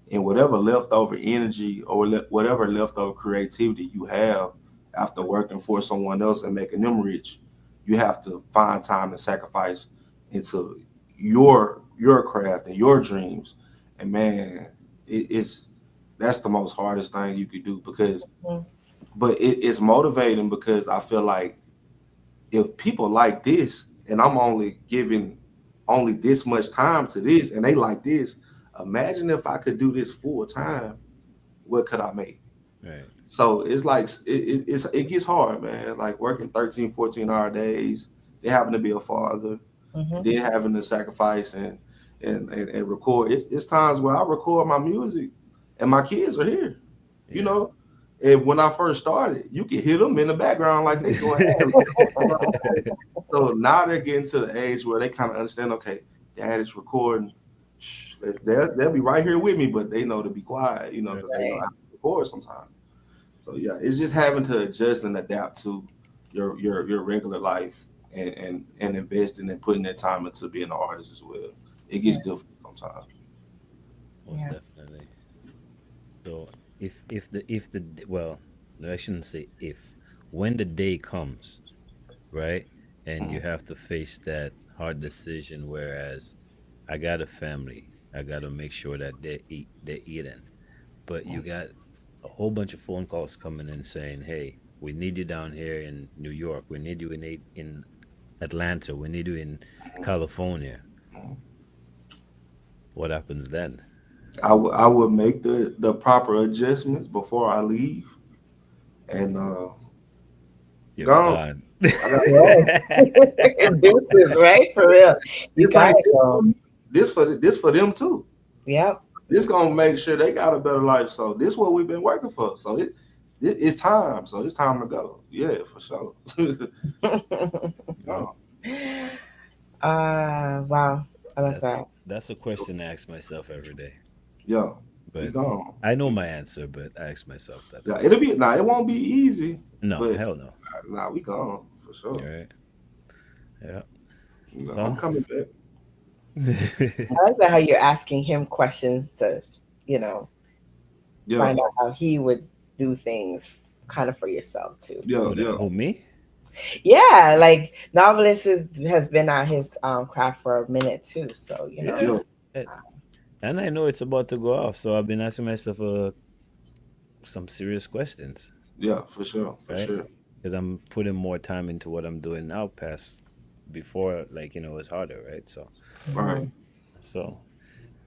in whatever leftover energy or whatever leftover creativity you have after working for someone else and making them rich. You have to find time to sacrifice into your craft and your dreams. And man, it's that's the most hardest thing you could do, because Mhm. but it's motivating, because I feel like if people like this and I'm only giving only this much time to this and they like this, imagine if I could do this full time, what could I make? Right. So it's like it gets hard, man. Like working 13, 14-hour days, then having to be a father, and Mhm. then having to sacrifice and record. It's times where I record my music and my kids are here. You Yeah. know, And when I first started, you could hear them in the background like they going at it. So now they're getting to the age where they kind of understand, okay, dad is recording. Shh, they'll be right here with me, but they know to be quiet, you know, because they know how to record sometimes. So yeah, it's just having to adjust and adapt to your regular life and investing and putting that time into being an artist as well. It gets difficult sometimes. Most definitely. So if the well, I shouldn't say if, when the day comes, right, and you have to face that hard decision, whereas I got a family, I got to make sure that they're eating, but you got a whole bunch of phone calls coming in saying, "Hey, we need you down here in New York. We need you in Atlanta. We need you in California." What happens then? I would make the proper adjustments before I leave, and You're gone. gone. I got Deuces, right? For real. You it's like gotta go. this for them too. Yep. This gonna make sure they got a better life. So this is what we've been working for. So it's time. So it's time to go. Yeah, for sure. Well, Wow. I love that's that. that's a question I ask myself every day. Yeah, we But gone. I know my answer, but I ask myself that Yeah, every it'll day. be now. It won't be easy, No, but hell no. nah, we gone for All sure. right. Yeah. No, I'm Well, coming back. I like that how you're asking him questions to, you know, Yeah, find out how he would do things kind of for yourself too. yeah, yeah. who me? Yeah, like novelist has been at his craft for a minute too. So, you know. Yeah. Eh, And I know it's about to go off, so I've been asking myself some serious questions, Yeah, for sure, for right? sure. Because I'm putting more time into what I'm doing now, past before, like it was harder, right? So, Right. so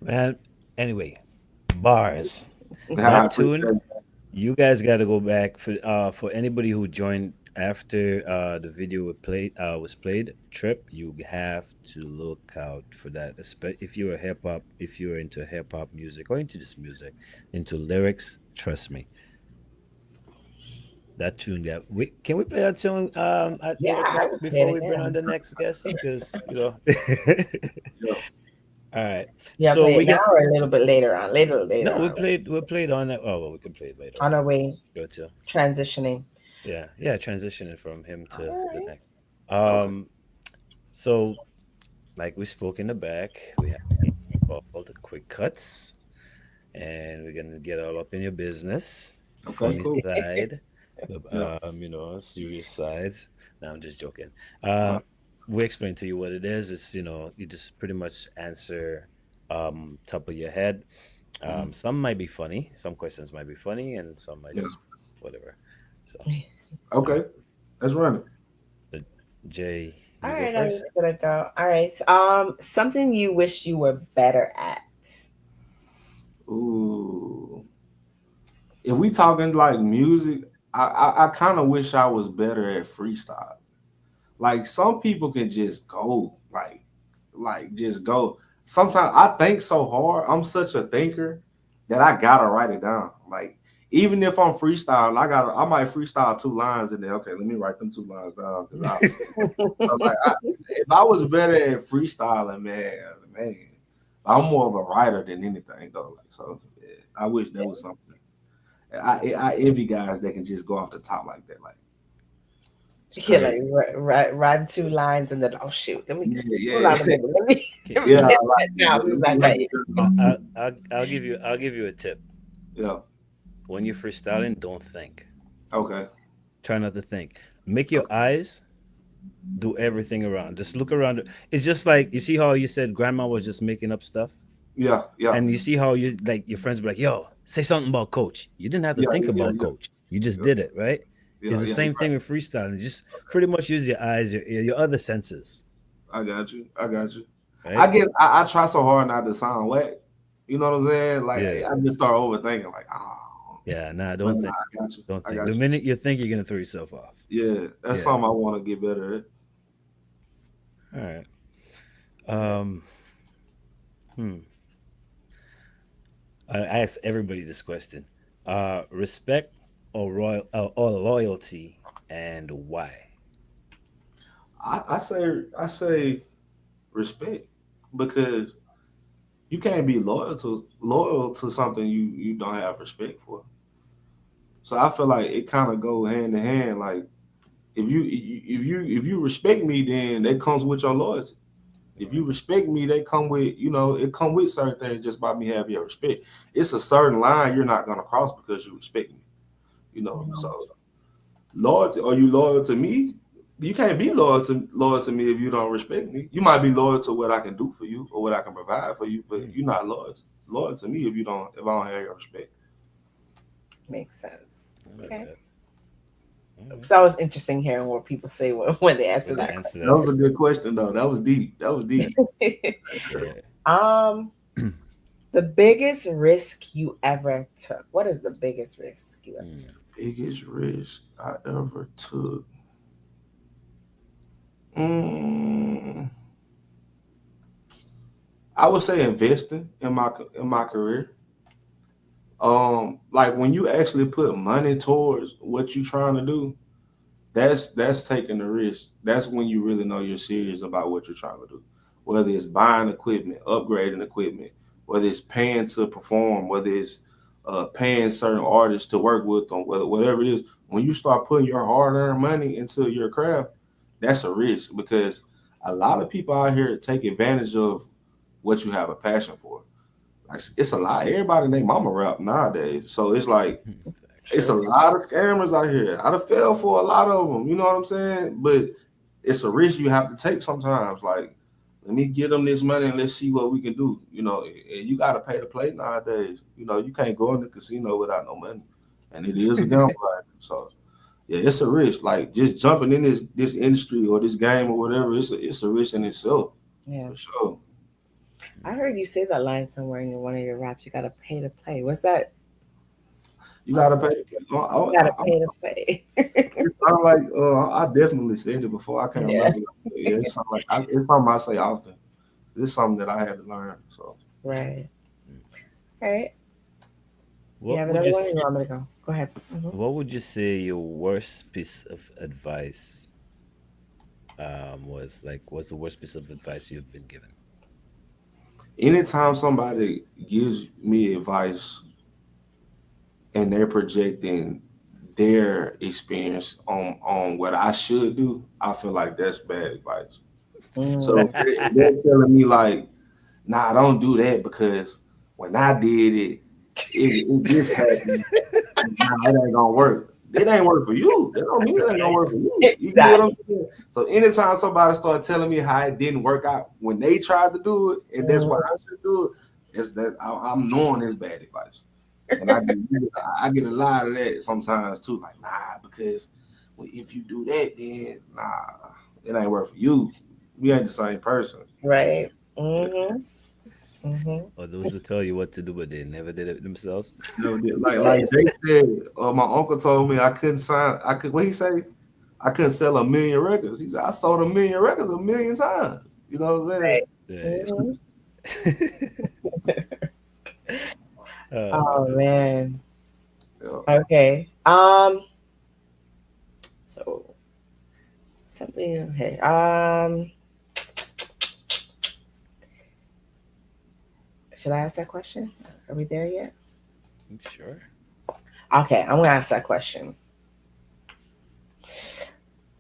man. Anyway, bars. I That appreciate tune, it. you guys got to go back for anybody who joined after the video was played. Trip, you have to look out for that. If you're a hip hop, if you're into hip hop music or into this music, into lyrics, trust me, that tune got. Can we play that song at Yeah, eight I o'clock would play before it we bring on again. the next guest? Because Yeah. All right. Yeah, So play we it now got or a little bit later on. Later no. We on. played. We played on that. Oh, well, we can play it later On on. our way Go to. transitioning. Yeah, yeah, transitioning from him All to the right. next. Okay. So like we spoke in the back, we have all the quick cuts, and we're gonna get all up in your business, the Okay. funny Cool. side, the Yeah. serious sides. No, I'm just joking. All Uh, right. we explain to you what it is. It's you just pretty much answer top of your head. Mhm. Some might be funny, some questions might be funny, and some might Yeah. just whatever. So, uh, Okay. Let's run it. but Jay, All you go right, I'm first. just gonna go. All right. Something you wish you were better at. Ooh. If we talking like music, I kind of wish I was better at freestyle. Like some people can just go, like just go. Sometimes I think so hard. I'm such a thinker that I gotta write it down. Like even if I'm freestyling, I might freestyle 2 lines and then okay, let me write them 2 lines down because I so like if I was better at freestyling, man, I'm more of a writer than anything though. Like so, yeah, I wish that was something. I envy guys that can just go off the top like that. Like it's Yeah, like crazy. rhyme 2 lines and then oh shoot, Yeah, hold on yeah, a minute, Okay, let me yeah. get Like that yeah, down. We back you at have you. I'll give you a tip. yeah. When you're freestyling, don't think. Okay. Try not to think. Make your Okay. eyes do everything around. Just look around. It's just like you see how you said grandma was just making up stuff, Yeah, yeah, and you see how you like your friends be like, "Yo, say something about coach." You didn't have to yeah, think yeah, yeah, about yeah, coach. You just yeah, did it, right? It's yeah, the yeah. You're same right. thing with freestyling. Just pretty much use your eyes, your ear, your other senses, I got you. I got you. I right? guess I try so hard not to sound whack. You know what I'm saying? Like Yeah. I just start overthinking. Like, oh, Yeah, nah, but don't nah, think. I got you. Don't I think. The got you. minute you think, you're gonna throw yourself off. Yeah, that's Yeah. something I want to get better at. All right. Um. Hmm. I ask everybody this question. Respect or loyalty, and why? I say respect, because you can't be loyal to something you don't have respect for. So I feel like it kind of go hand in hand. Like if you respect me, then that comes with your loyalty. If you respect me, they come with, it come with certain things just by me having your respect. It's a certain line you're not gonna cross because you respect me. So loyalty, are you loyal to me? You can't be loyal to me if you don't respect me. You might be loyal to what I can do for you or what I can provide for you, but you're not loyal to me if I don't have your respect. Makes sense. I like Okay. that. All Because right. that was interesting hearing what people say when they answer When they that answer That that, was a good question though. That was deep. That was deep. question. yeah. um, the biggest risk you ever took. What is the biggest risk you ever took? Mm. Biggest risk I ever took. Mm, I would say investing in my career. Like when you actually put money towards what you're trying to do, that's taking the risk. That's when you really know you're serious about what you're trying to do. Whether it's buying equipment, upgrading equipment, whether it's paying to perform, whether it's paying certain artists to work with them, whatever it is. When you start putting your hard-earned money into your craft, that's a risk because a lot of people out here take advantage of what you have a passion for. Like it's a lot. Everybody named mama rap nowadays, so it's like it's a True. lot of scammers out here. I'd have fell for a lot of them. You know what I'm saying? But it's a risk you have to take sometimes. Like, let me get them this money and let's see what we can do. And you got to pay to play nowadays. You can't go in the casino without no money, and it is a gamble. Right? So yeah, it's a risk. Like just jumping in this industry or this game or whatever. It's a risk in itself Yeah. for sure. I heard you say that line somewhere in one of your raps. You gotta pay to play. What's that? You got to pay. You gotta pay to play. It sound like I definitely said it before. I can't Yeah. remember. Yeah, it's something I say often. It's something that I had to learn. So Right. All right. You What have would another you one? Or s- you want me to go? Go ahead. What would you say your worst piece of advice was? Like, what's the worst piece of advice you've been given? anytime somebody gives me advice and they're projecting their experience on what I should do, I feel like that's bad advice. So Mm, if they're telling me like, nah, don't do that because when I did it, it this happened. Nah, it ain't gonna work. It ain't work for you. That don't mean it ain't gonna Right. work for you. You get what I'm exactly. saying? So anytime somebody start telling me how it didn't work out when they tried to do it, and that's why Mm, I should do it, I'm knowing it's bad advice. And I get a lot of that sometimes too. Like, nah, because if you do that, then nah, it ain't work for you. We ain't the same person. right. Yeah. Or those who tell you what to do, but they never did it themselves. No, like Jake said, my uncle told me I couldn't sign. What he say? I couldn't sell a million records. He said I sold a million records a million times. You know what I'm saying? Right. Right. hmm Oh Oh man. man. Yeah. Okay. So something. Okay. Should I ask that question? Are we there yet? Sure. Okay, I'm gonna ask that question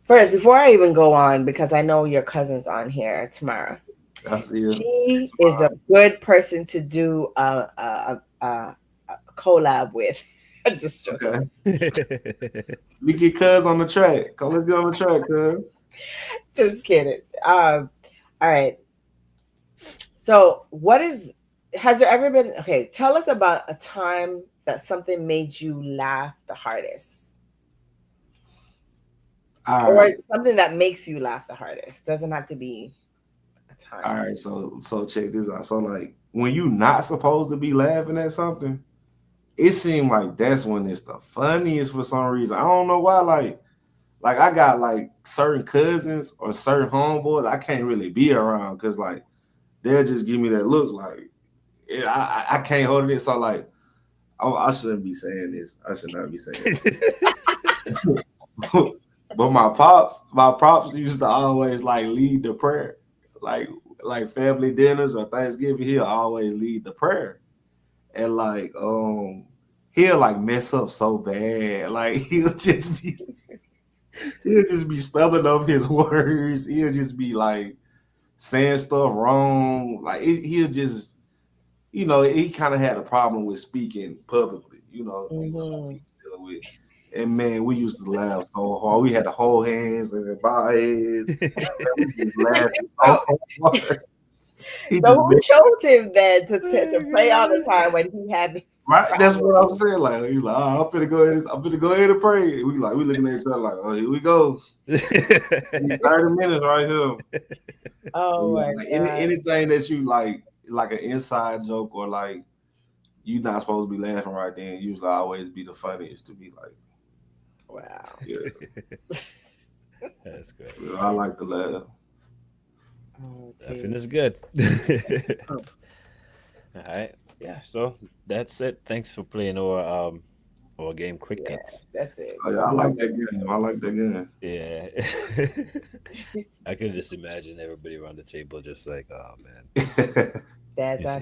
first before I even go on because I know your cousin's on here tomorrow. I see you She is tomorrow. a good person to do a collab with. Just joking. Okay. We get Cuz on the track. Come, let's get on the track, Cuz. Just kidding. All right. So, has there ever been, okay, tell us about a time that something made you laugh the hardest All or right. something that makes you laugh the hardest. Doesn't have to be a All time. right. So check this out. So like when you not supposed to be laughing at something, it seemed like that's when it's the funniest for some reason. I don't know why. Like I got like certain cousins or certain homeboys I can't really be around because like they'll just give me that look like I can't hold it in. So like I shouldn't be saying this. I should not be saying this. But my props used to always like lead the prayer. Like family dinners or Thanksgiving, he'll always lead the prayer. And like he'll like mess up so bad. Like he'll just be stumbling over his words. He'll just be like saying stuff wrong. Like he'll just, you know, he kind of had a problem with speaking publicly, you know, he was dealing with. And man, we used to laugh so hard. We had to hold hands and bow heads. We just laughing so hard. So who chose him then to play all the time when he had right? That's what I'm saying. Like he's like, oh, I'm finna go ahead and pray. We looking at each other like, oh, here we go. 30 minutes right here. Oh my like, God. anything that you like an inside joke or like you're not supposed to be laughing right then, usually always be the funniest to be like. Wow. Yeah. That's great. Yeah, I like to laugh. Laughing is good. All right. Yeah. So that's it. Thanks for playing our game Quick Cuts. That's it. Oh, yeah, I like that game. Yeah. I could just imagine everybody around the table just like, oh man.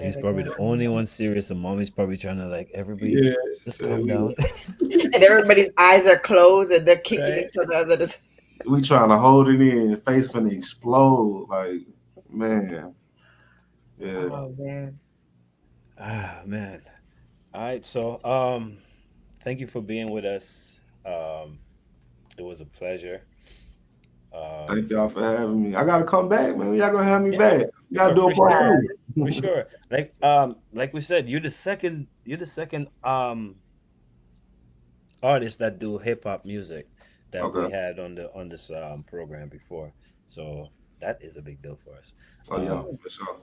He's probably the only one serious, and mommy's probably trying to like everybody just calm down. And everybody's eyes are closed and they're kicking each other under the. We trying to hold it in, face finna explode. Like, man. Yeah. Oh man. Ah man. All right, so thank you for being with us. It was a pleasure. Thank y'all for having me. I gotta come back, man. Y'all gonna have me back. You gotta do a part two. For sure. Like we said, you're the second artist that do hip hop music that we had on this program before. So that is a big deal for us. Oh yeah, for sure.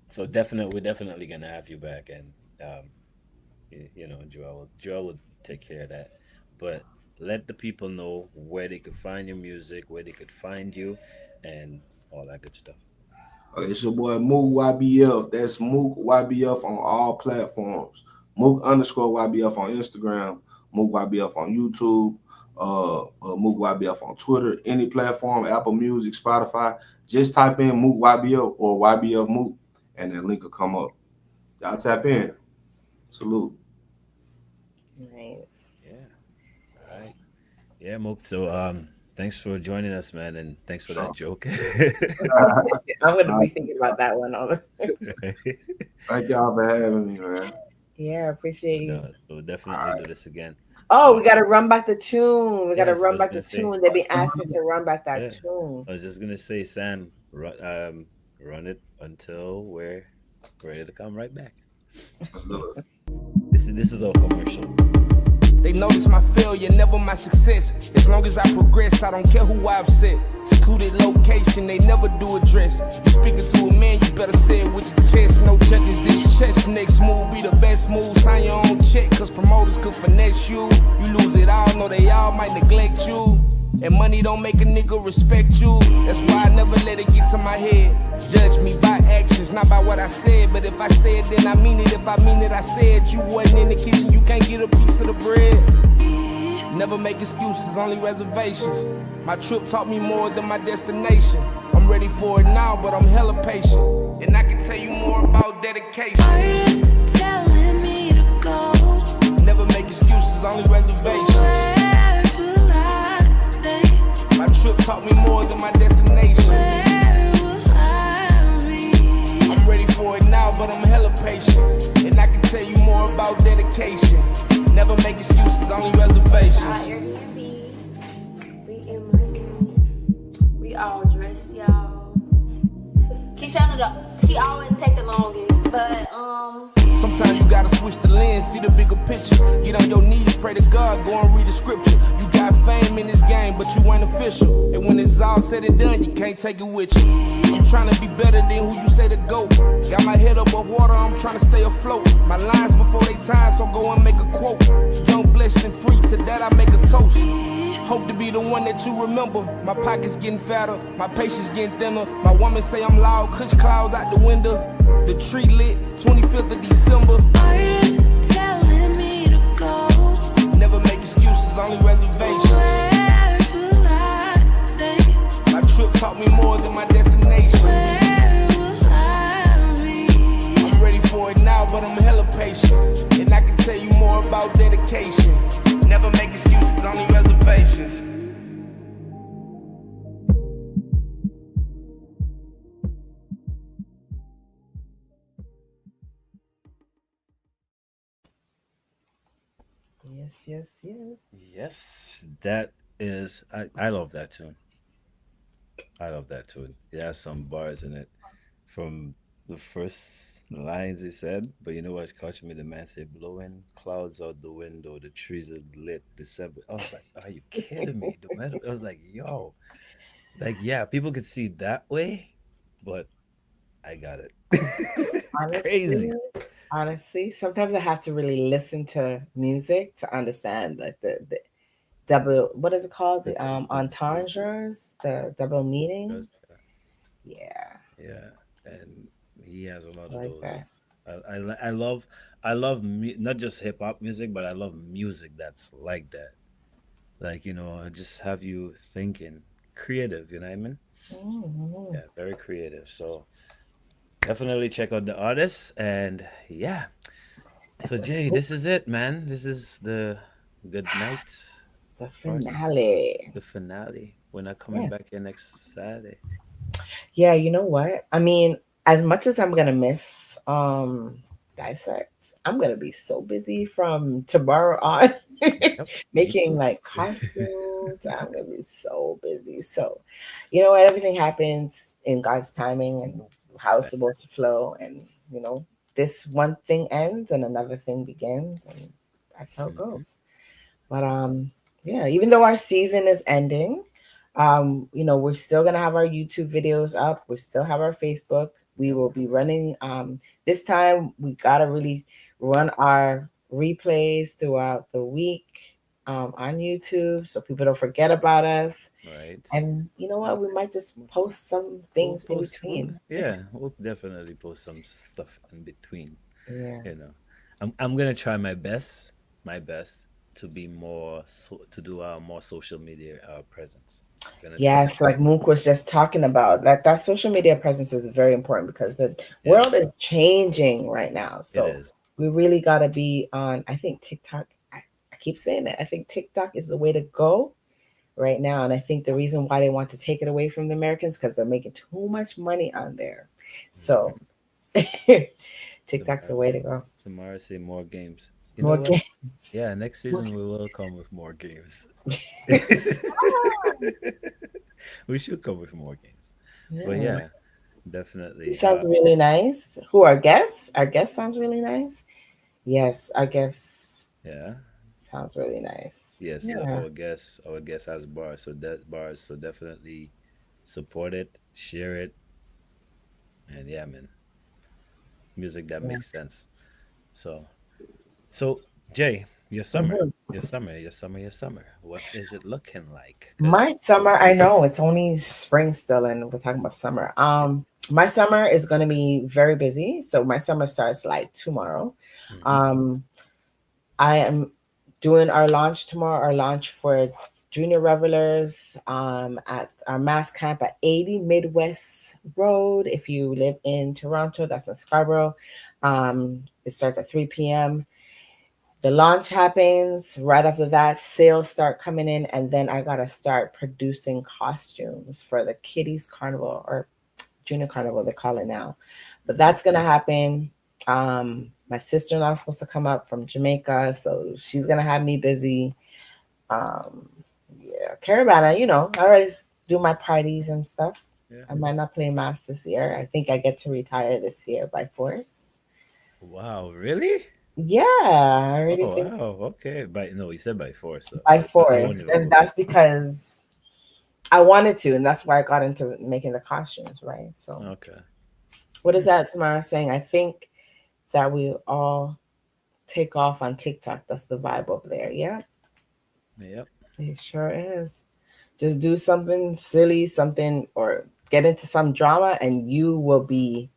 So we're definitely gonna have you back, and you know, Joel will take care of that. But let the people know where they could find your music, where they could find you, and all that good stuff. Okay, it's your boy Mook YBF. That's Mook YBF on all platforms. Mook_YBF on Instagram, Mook YBF on YouTube, Mook YBF on Twitter, any platform, Apple Music, Spotify. Just type in Mook YBF or YBF Mook, and that link will come up. Y'all tap in. Salute. Nice. Yeah. All right. Yeah, Mook. So thanks for joining us, man, and thanks for that joke. I'm gonna be thinking about that one. Thank y'all for having me, man. Yeah, appreciate you. No, we'll definitely do this again. Oh, we gotta run back the tune. We gotta run back the tune. They've been asking to run back that tune. I was just gonna say, Sam, run it until we're ready to come right back. This is our commercial. They notice my failure, never my success. As long as I progress, I don't care who I upset. Secluded location, they never do address. You speaking to a man, you better say it with your chest. No judges, this chest. Next move be the best move. Sign your own check, cause promoters could finesse you. You lose it all, know they all might neglect you. And money don't make a nigga respect you. That's why I never let it get to my head. Judge me by actions, not by what I said. But if I say it, then I mean it. If I mean it, I said. You wasn't in the kitchen, you can't get a piece of the bread. Never make excuses, only reservations. My trip taught me more than my destination. I'm ready for it now, but I'm hella patient. And I can tell you more about dedication. Telling me to go. Never make excuses, only reservations. My trip taught me more than my destination. I'm ready for it now, but I'm hella patient. And I can tell you more about dedication. Never make excuses, only reservations. We all dressed, y'all. Keisha, she always take the longest, but Sometimes you gotta switch the lens, see the bigger picture. Get on your knees, pray to God, go and read the scripture. You got fame in this game, but you ain't official. And when it's all said and done, you can't take it with you. I'm trying to be better than who you say to go. Got my head above water, I'm trying to stay afloat. My lines before they time, so go and make a quote. Young, blessed, and free, to that I make a toast. Hope to be the one that you remember. My pockets getting fatter, my patience getting thinner. My woman say I'm loud, cush clouds out the window. The tree lit, 25th of December. telling me to excuses, only reservations. My trip taught me more than my destination. I'm ready for it now, but I'm hella patient. And I can tell you more about dedication. Never make excuses, only reservations. Yes, yes, yes. Yes, that is. I love that tune. I love that tune. It has some bars in it from the first lines he said. But you know what caught me? The man said, "Blowing clouds out the window, the trees are lit." December. I was like, "Are you kidding me?" The metal. I was like, "Yo, like yeah, people could see that way, but I got it." Honestly, Crazy. honestly, sometimes I have to really listen to music to understand like the double, what is it called? The The entendres, the double meaning. just, Yeah, yeah, and he has a lot I of like those. that. I love not just hip hop music, but I love music that's like that. Like just have you thinking, creative. You know what I mean? Mhm. Yeah, very creative. So definitely check out the artists, and yeah. So Jay, this is it, man. This is the good night The part, finale. the finale. We're not coming Yeah. back here next Saturday. Yeah, you know what? I mean, as much as I'm gonna miss Dissect, I'm gonna be so busy from tomorrow on Yep, me making too. like costumes. I'm gonna be so busy. So, you know what? Everything happens in God's timing and how it's supposed to flow. And this one thing ends and another thing begins, and that's how it Mhm. goes. But So yeah, even though our season is ending, we're still gonna have our YouTube videos up. We still have our Facebook. We yep. will be running. This time we gotta really run our replays throughout the week on YouTube, so people don't forget about us. Right. And you know what? We might just post some We'll things in post. between. We'll definitely post some stuff in between. Yeah. You know, I'm gonna try my best to be to do more social media presence. I'm gonna try. Yes, like Mook was just talking about, that social media presence is very important because the Yeah, world is changing right now. it So is. we really got to be on, I think TikTok, I keep saying that. I think TikTok is the way to go right now. And I think the reason why they want to take it away from the Americans because they're making too much money on there. So Mhm. TikTok's the Tomorrow, way to go. tomorrow say more games. You know More what? games. Yeah, next season we will come with more games. We should come with more games. But Yeah. yeah, He definitely. sounds really nice. Who, our guest? Our guest sounds really nice. Yes, our guest Yeah. sounds really nice. Yes, yes. Yeah. Our guest has bars, so definitely support it, share it, and yeah, man, music that Yeah. makes sense. So, so Jay, your summer, Mhm. your summer, your summer, your summer. What is it looking like? Because My summer, I know it's only spring still, and we're talking about summer. yeah. My summer is going to be very busy. So my summer starts like tomorrow. Hmm. Um, I am doing our launch tomorrow, our launch for junior revelers at our mass camp at 80 Midwest Road. If you live in Toronto, that's in Scarborough. It starts at 3 p.m. The launch happens. Right after that, sales start coming in, and then I gotta start producing costumes for the kiddies carnival or junior carnival they call it now. But Hmm. that's gonna happen. My sister-in-law is supposed to come up from Jamaica, so she's gonna have me busy. Um, yeah, Caravana, I already do my parties and stuff. Yeah. I might not play mass this year. I think I get to retire this year by force. Wow, really? Yeah, I already Oh, think wow. Okay. By no, you said by force, so by I won't force. even And hold you. that's because I wanted to, and that's why I got into making the costumes, right? So Okay. what is Hmm. that tomorrow saying? I think that we all take off on TikTok. That's the vibe over there. Yeah, Yep. it sure is. Just do something silly, something, or get into some drama, and you will be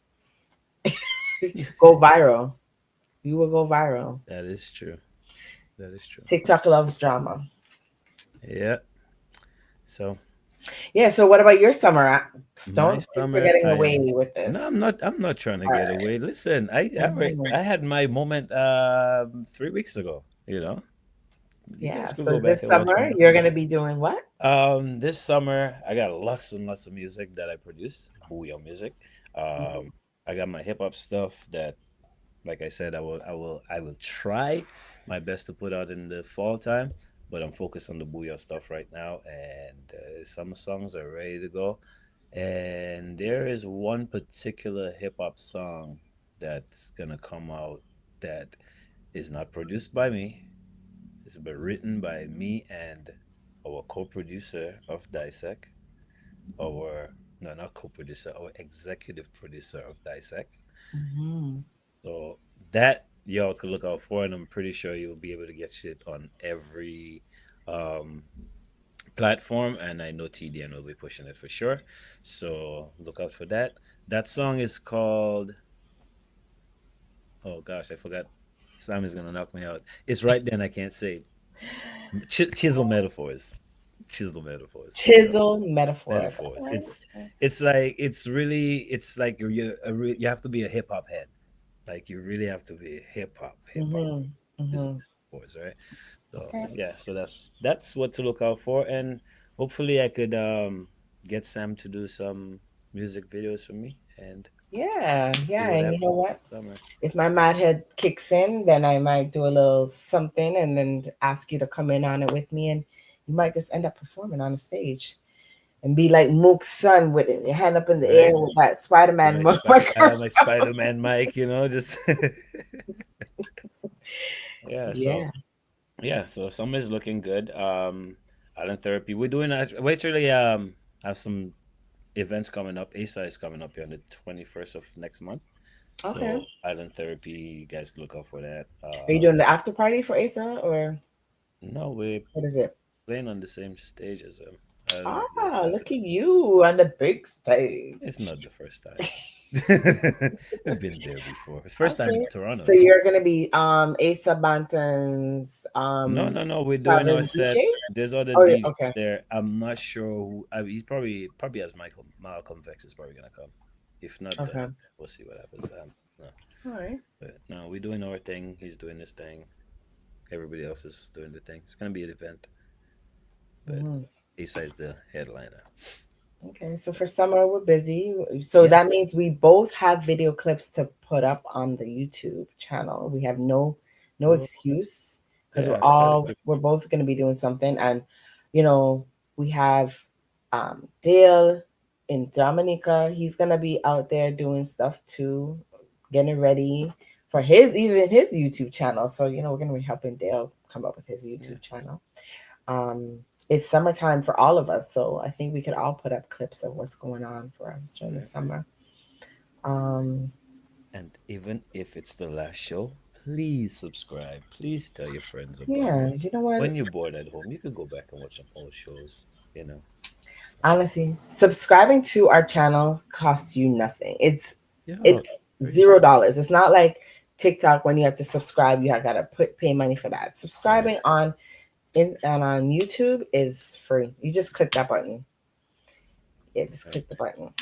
go viral. You will go viral. That is true. That is true. TikTok loves drama. Yeah. So Yeah. So what about your summer? my Don't think we're summer, getting I away am. with No, this. I'm not trying to All get right. away. Listen, Mhm. I had my moment 3 weeks ago. You know, you guys Yeah. could So go back this and watch summer, my you're moment. gonna be doing what? This summer I got lots and lots of music that I produce, booyah music. Um, Mhm. I got my hip hop stuff that, like I said, I will try my best to put out in the fall time, but I'm focused on the booyah stuff right now, and some songs are ready to go. And there is one particular hip hop song that's gonna come out that is not produced by me. It's been written by me and our co-producer of Dissect, our no, not co-producer, our executive producer of Dissect. Mhm. So that y'all could look out for, and I'm pretty sure you'll be able to get shit on every um, platform. And I know TDN will be pushing it for sure. So look out for that. That song is called. Oh gosh, I forgot. Sam is gonna knock me out. It's right then. I can't say it. Chisel metaphors. Chisel metaphors. You know, Chisel metaphors. All metaphors. right. Okay. It's like it's like you have to be a hip hop head. Like you really have to be hip hop. Mhm. This Mhm. metaphors, right? So Okay. yeah, so that's what to look out for, and hopefully I could get Sam to do some music videos for me and Yeah. see Yeah. what And you know happens what? this summer. If my mad head kicks in, then I might do a little something and then ask you to come in on it with me, and you might just end up performing on the stage and be like Mook's son with it, your hand up in the air Right? with that Spider-Man microphone. My Spider-Man mic, you know, just yeah. So Yeah. yeah, so summer is looking good. Island therapy. We actually have some events coming up. ASA is coming up here on the 21st of next month. Okay. So Island therapy, you guys can look out for that. Are you doing the after party for Asa or No, we're what is it? playing on the same stage as them. I don't know if there's Ah, look at you on the big stage. it's not the first time. We've been there before. It's first time in Okay. Toronto So though. you're gonna be Asa Banton's No, no, no. We're doing our traveling DJ? set. There's other Oh yeah, DJs okay. there. I'm not sure who. He's probably has Malcolm Vex is probably gonna come. If not, then Okay. we'll see what happens. No, All right. but no, we're doing our thing. He's doing his thing. Everybody else is doing the thing. It's gonna be an event, but Mhm. Asa is the headliner. Okay, so for summer we're busy. So Yeah. that means we both have video clips to put up on the YouTube channel. We have no Oh, excuse because yeah. I got we're both going to be doing something, and you know we have Dale in Dominica. He's going to be out there doing stuff too, getting ready for his YouTube channel. So we're going to be helping Dale come up with his yeah. YouTube channel. It's summertime for all of us, so I think we could all put up clips of what's going on for us during the Right. summer. Um, And even if it's the last show, please subscribe. Please tell your friends about yeah, it. you know what? When you're bored at home, you can go back and watch some old shows, you know. So, Honestly, subscribing to our channel costs you nothing. yeah, It's free. $0. It's not like TikTok when you have to subscribe, you have got to pay money for that. Right. Subscribing on YouTube is free. You just click that button. Yeah, just Right. click the button.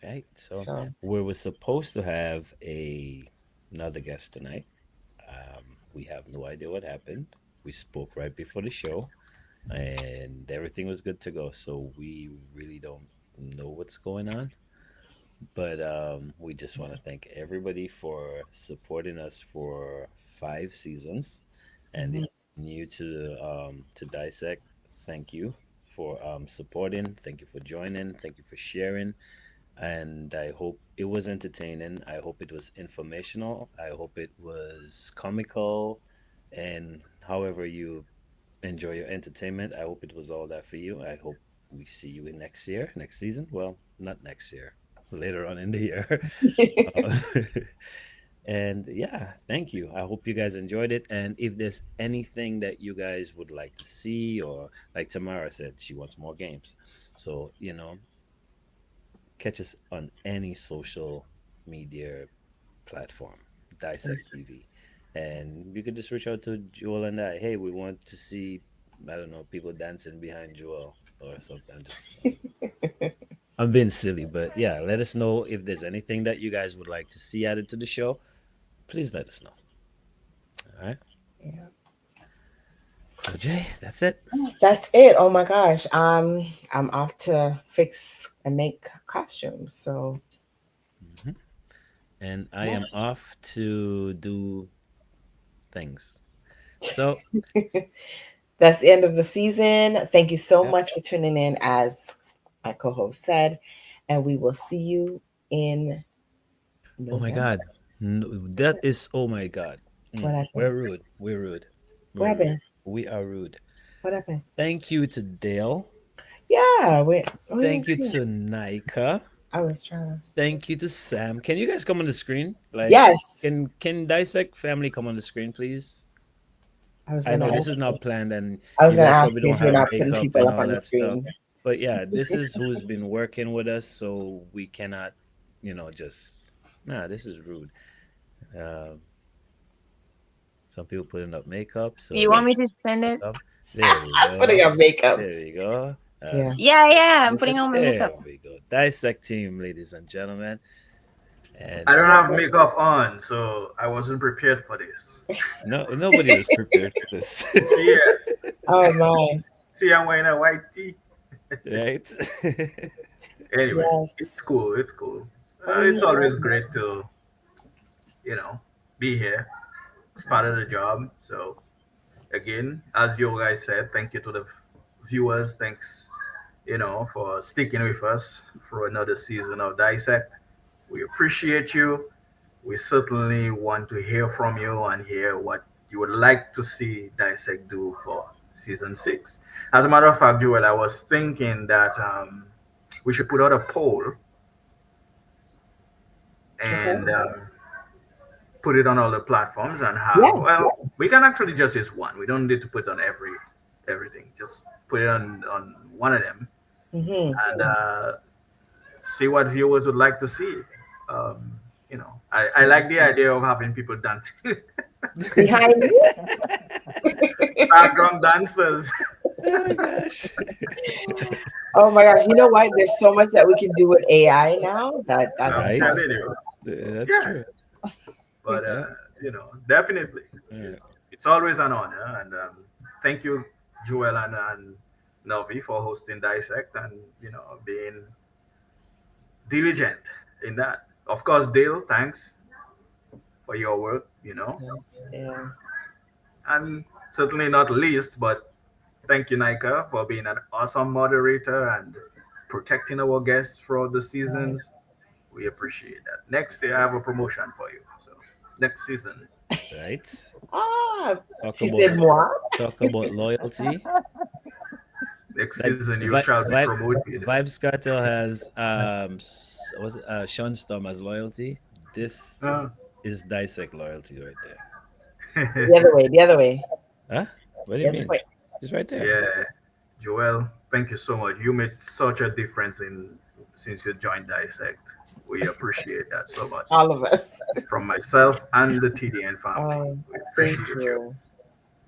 Right. So So we were supposed to have another guest tonight. We have no idea what happened. We spoke right before the show, and everything was good to go. So we really don't know what's going on. But we just want to thank everybody for supporting us for 5 seasons. And if mhm. you're new to Dissect, thank you for supporting. Thank you for joining. Thank you for sharing. And I hope it was entertaining. I hope it was informational. I hope it was comical. And however you enjoy your entertainment, I hope it was all that for you. I hope we see you in next year, next season. Well, not next year, later on in the year. Uh, and yeah, thank you. I hope you guys enjoyed it. And if there's anything that you guys would like to see, or like Tamara said, she wants more games. So, catch us on any social media platform, Dissect TV. And you could just reach out to Joel and I. Hey, we want to see I don't know, people dancing behind Joel or something. I'm being silly, but yeah, let us know if there's anything that you guys would like to see added to the show. Please let us know. All right. Yeah. So Jay, that's it. That's it. Oh my gosh. I'm off to fix and make costumes. So hmm And I am off to do things. So that's the end of the season. Thank you so yep. much for tuning in, as my co-host said, and we will see you in Oh my November. God. No, that is, oh my God. What happened? We're rude. We're rude. What We're rude. happened? We are rude. What happened? Thank you to Dale. Yeah, we didn't Thank you see. to Nika. I was trying to. Thank you to Sam. Can you guys come on the screen? Like, Yes, can Dissect family come on the screen, please? I was I gonna know this is ask you. not planned, and I was you gonna guys ask probably you don't if you're have not putting makeup people and up all on the that stuff. screen. But yeah, this is who's been working with us, so we cannot, just nah. This is rude. Um, some people putting up makeup, Do so you want let's me to send it? up. There we Putting go. on makeup. There we go. Yeah. Yeah, yeah, I'm This putting on my there makeup. we go. Dissect team, ladies and gentlemen, I and don't have makeup on, so I wasn't prepared for this. no, nobody was prepared for this, See, Oh my. see, I'm wearing a white tee. right? Anyway, it's Yes. cool. It's cool. What are It's you always wearing? great to, you know, be here. It's part of the job. So again, as you guys said, thank you to the viewers. Thanks, for sticking with us for another season of Dissect. We appreciate you. We certainly want to hear from you and hear what you would like to see Dissect do for season 6. As a matter of fact, Joel, I was thinking that we should put out a poll Okay. and put it on all the platforms and have, Yeah. well, we can actually just use one. We don't need to put on everything. Just put it on one of them Mm-hmm. and see what viewers would like to see. I like the idea of having people dancing, Behind you? background dancers. Oh my gosh. Oh my gosh. You know what? There's so much that we can do with AI now that I'm Right? telling you, That's yeah. true. But Yeah. definitely, Yeah. it's always an honor. And thank you, Joel and Novi, for hosting Dissect and being diligent in that. Of course, Dale, thanks for your work. Yes, yeah. And certainly not least, but thank you, Nika, for being an awesome moderator and protecting our guests throughout the seasons. We appreciate that. Next year, I have a promotion for you. So next season, Right. Ah, Talk she about said moi. loyalty. next Like season you shall be promoted. Vibes Cartel has was it Sean Storm as loyalty. This Uh, is Dissect loyalty right there. The other way. The other way. Huh? What do The you other mean? way. It's right there. yeah, Joel, thank you so much. You made such a difference in since you joined Dissect. We appreciate that so much. All of us. From myself and the TDN family, Oh, we thank appreciate you. you.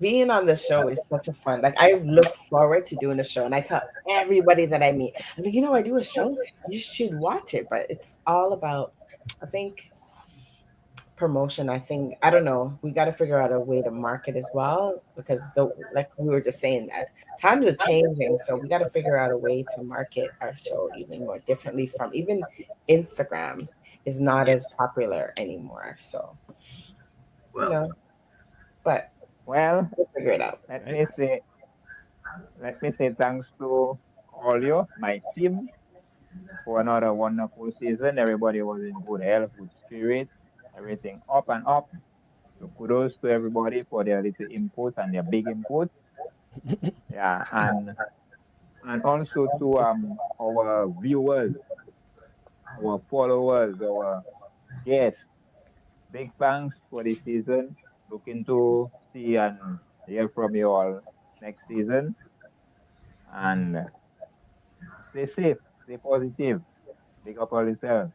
Being on the show is such a fun. Like I look forward to doing the show, and I tell everybody that I meet, I'm like, I do a show. You should watch it. But it's all about, I think, promotion. I think I don't know. We got to figure out a way to market as well because like we were just saying that times are changing, so we got to figure out a way to market our show even more differently. From even Instagram is not as popular anymore, so you Well, know. But Well, we'll figure it out. let Right. me say let me say thanks to all you, my team, for another wonderful season. Everybody was in good health, good spirit, everything up and up. So kudos to everybody for their little input and their big input. Yeah, and also to our viewers, our followers, our guests. Big thanks for this season. Looking to see and hear from you all next season. And stay safe, stay positive. Big up all yourself.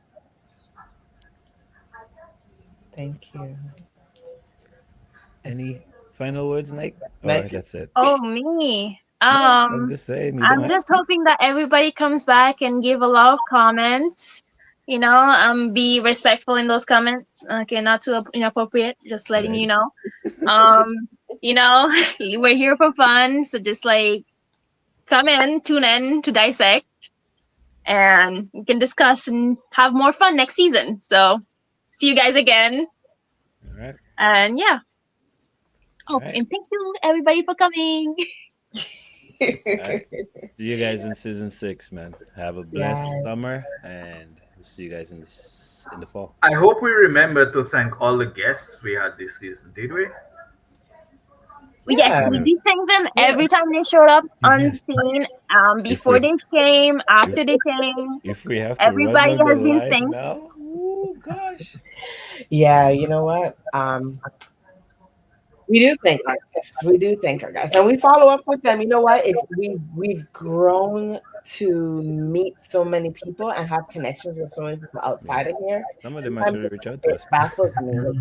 Thank you. Any Final words, Nike? Or Nike? that's it? Oh, me. No, I'm just saying. You don't I'm just hoping that everybody comes back and give a lot of comments. Be respectful in those comments. Okay, not too inappropriate. Just letting you know. You know, we're here for fun, so just like come in, tune in to Dissect, and we can discuss and have more fun next season. So, see you guys again. All right. And yeah. Oh, Right. and thank you everybody for coming. All right. See you guys in season 6, man. Have a blessed summer, and we'll see you guys in the fall. I hope we remember to thank all the guests we had this season. Did we? Yes, we did thank them every time they showed up on scene. Before they came, after they came. If we have to Everybody run has the been live thanked. now, oh gosh. Yeah, you know what? We do thank our guests. We do thank our guests, and we follow up with them. You know what? We've grown to meet so many people and have connections with so many people outside of here. Some of them actually reach out to us. It baffles me.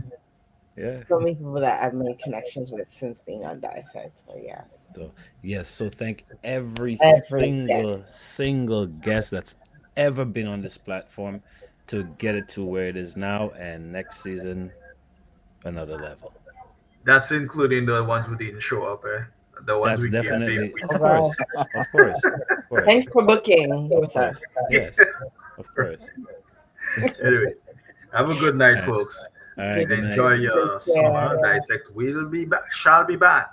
Yeah. So many people that I've made connections with since being on Dissect. So yes. So thank every Every single guest that's ever been on this platform to get it to where it is now, and next season another level. That's including the ones who didn't show up, eh? The ones That's we definitely, can't of course. Thanks for booking with us. Yes, of course. Anyway, have a good night, folks. All right, good night. Enjoy your summer. Dissect will be back. Shall be back.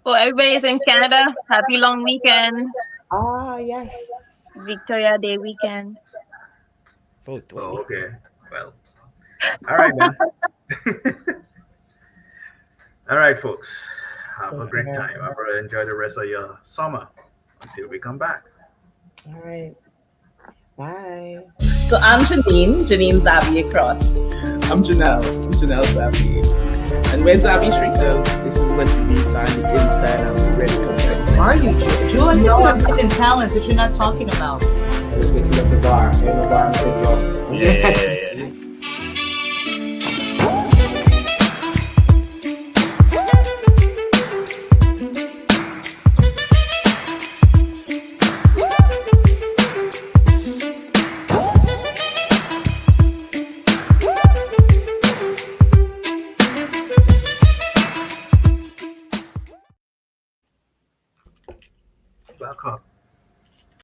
For everybody's in Canada, happy long weekend. Ah, yes. Victoria Day weekend. Oh, okay. Well, all right, then. All right, folks. Have a great time. Enjoy the rest of your summer until we come back. All right. Bye. So I'm Janine Zabi across. I'm Janelle Zabi. And where's Zabi Street? So this is what you need on the inside and ready to Are you, Jewel? You have hidden talents that you're not talking about. Let's get to the bar. Ain't no bar, Mr. Drum. Yeah.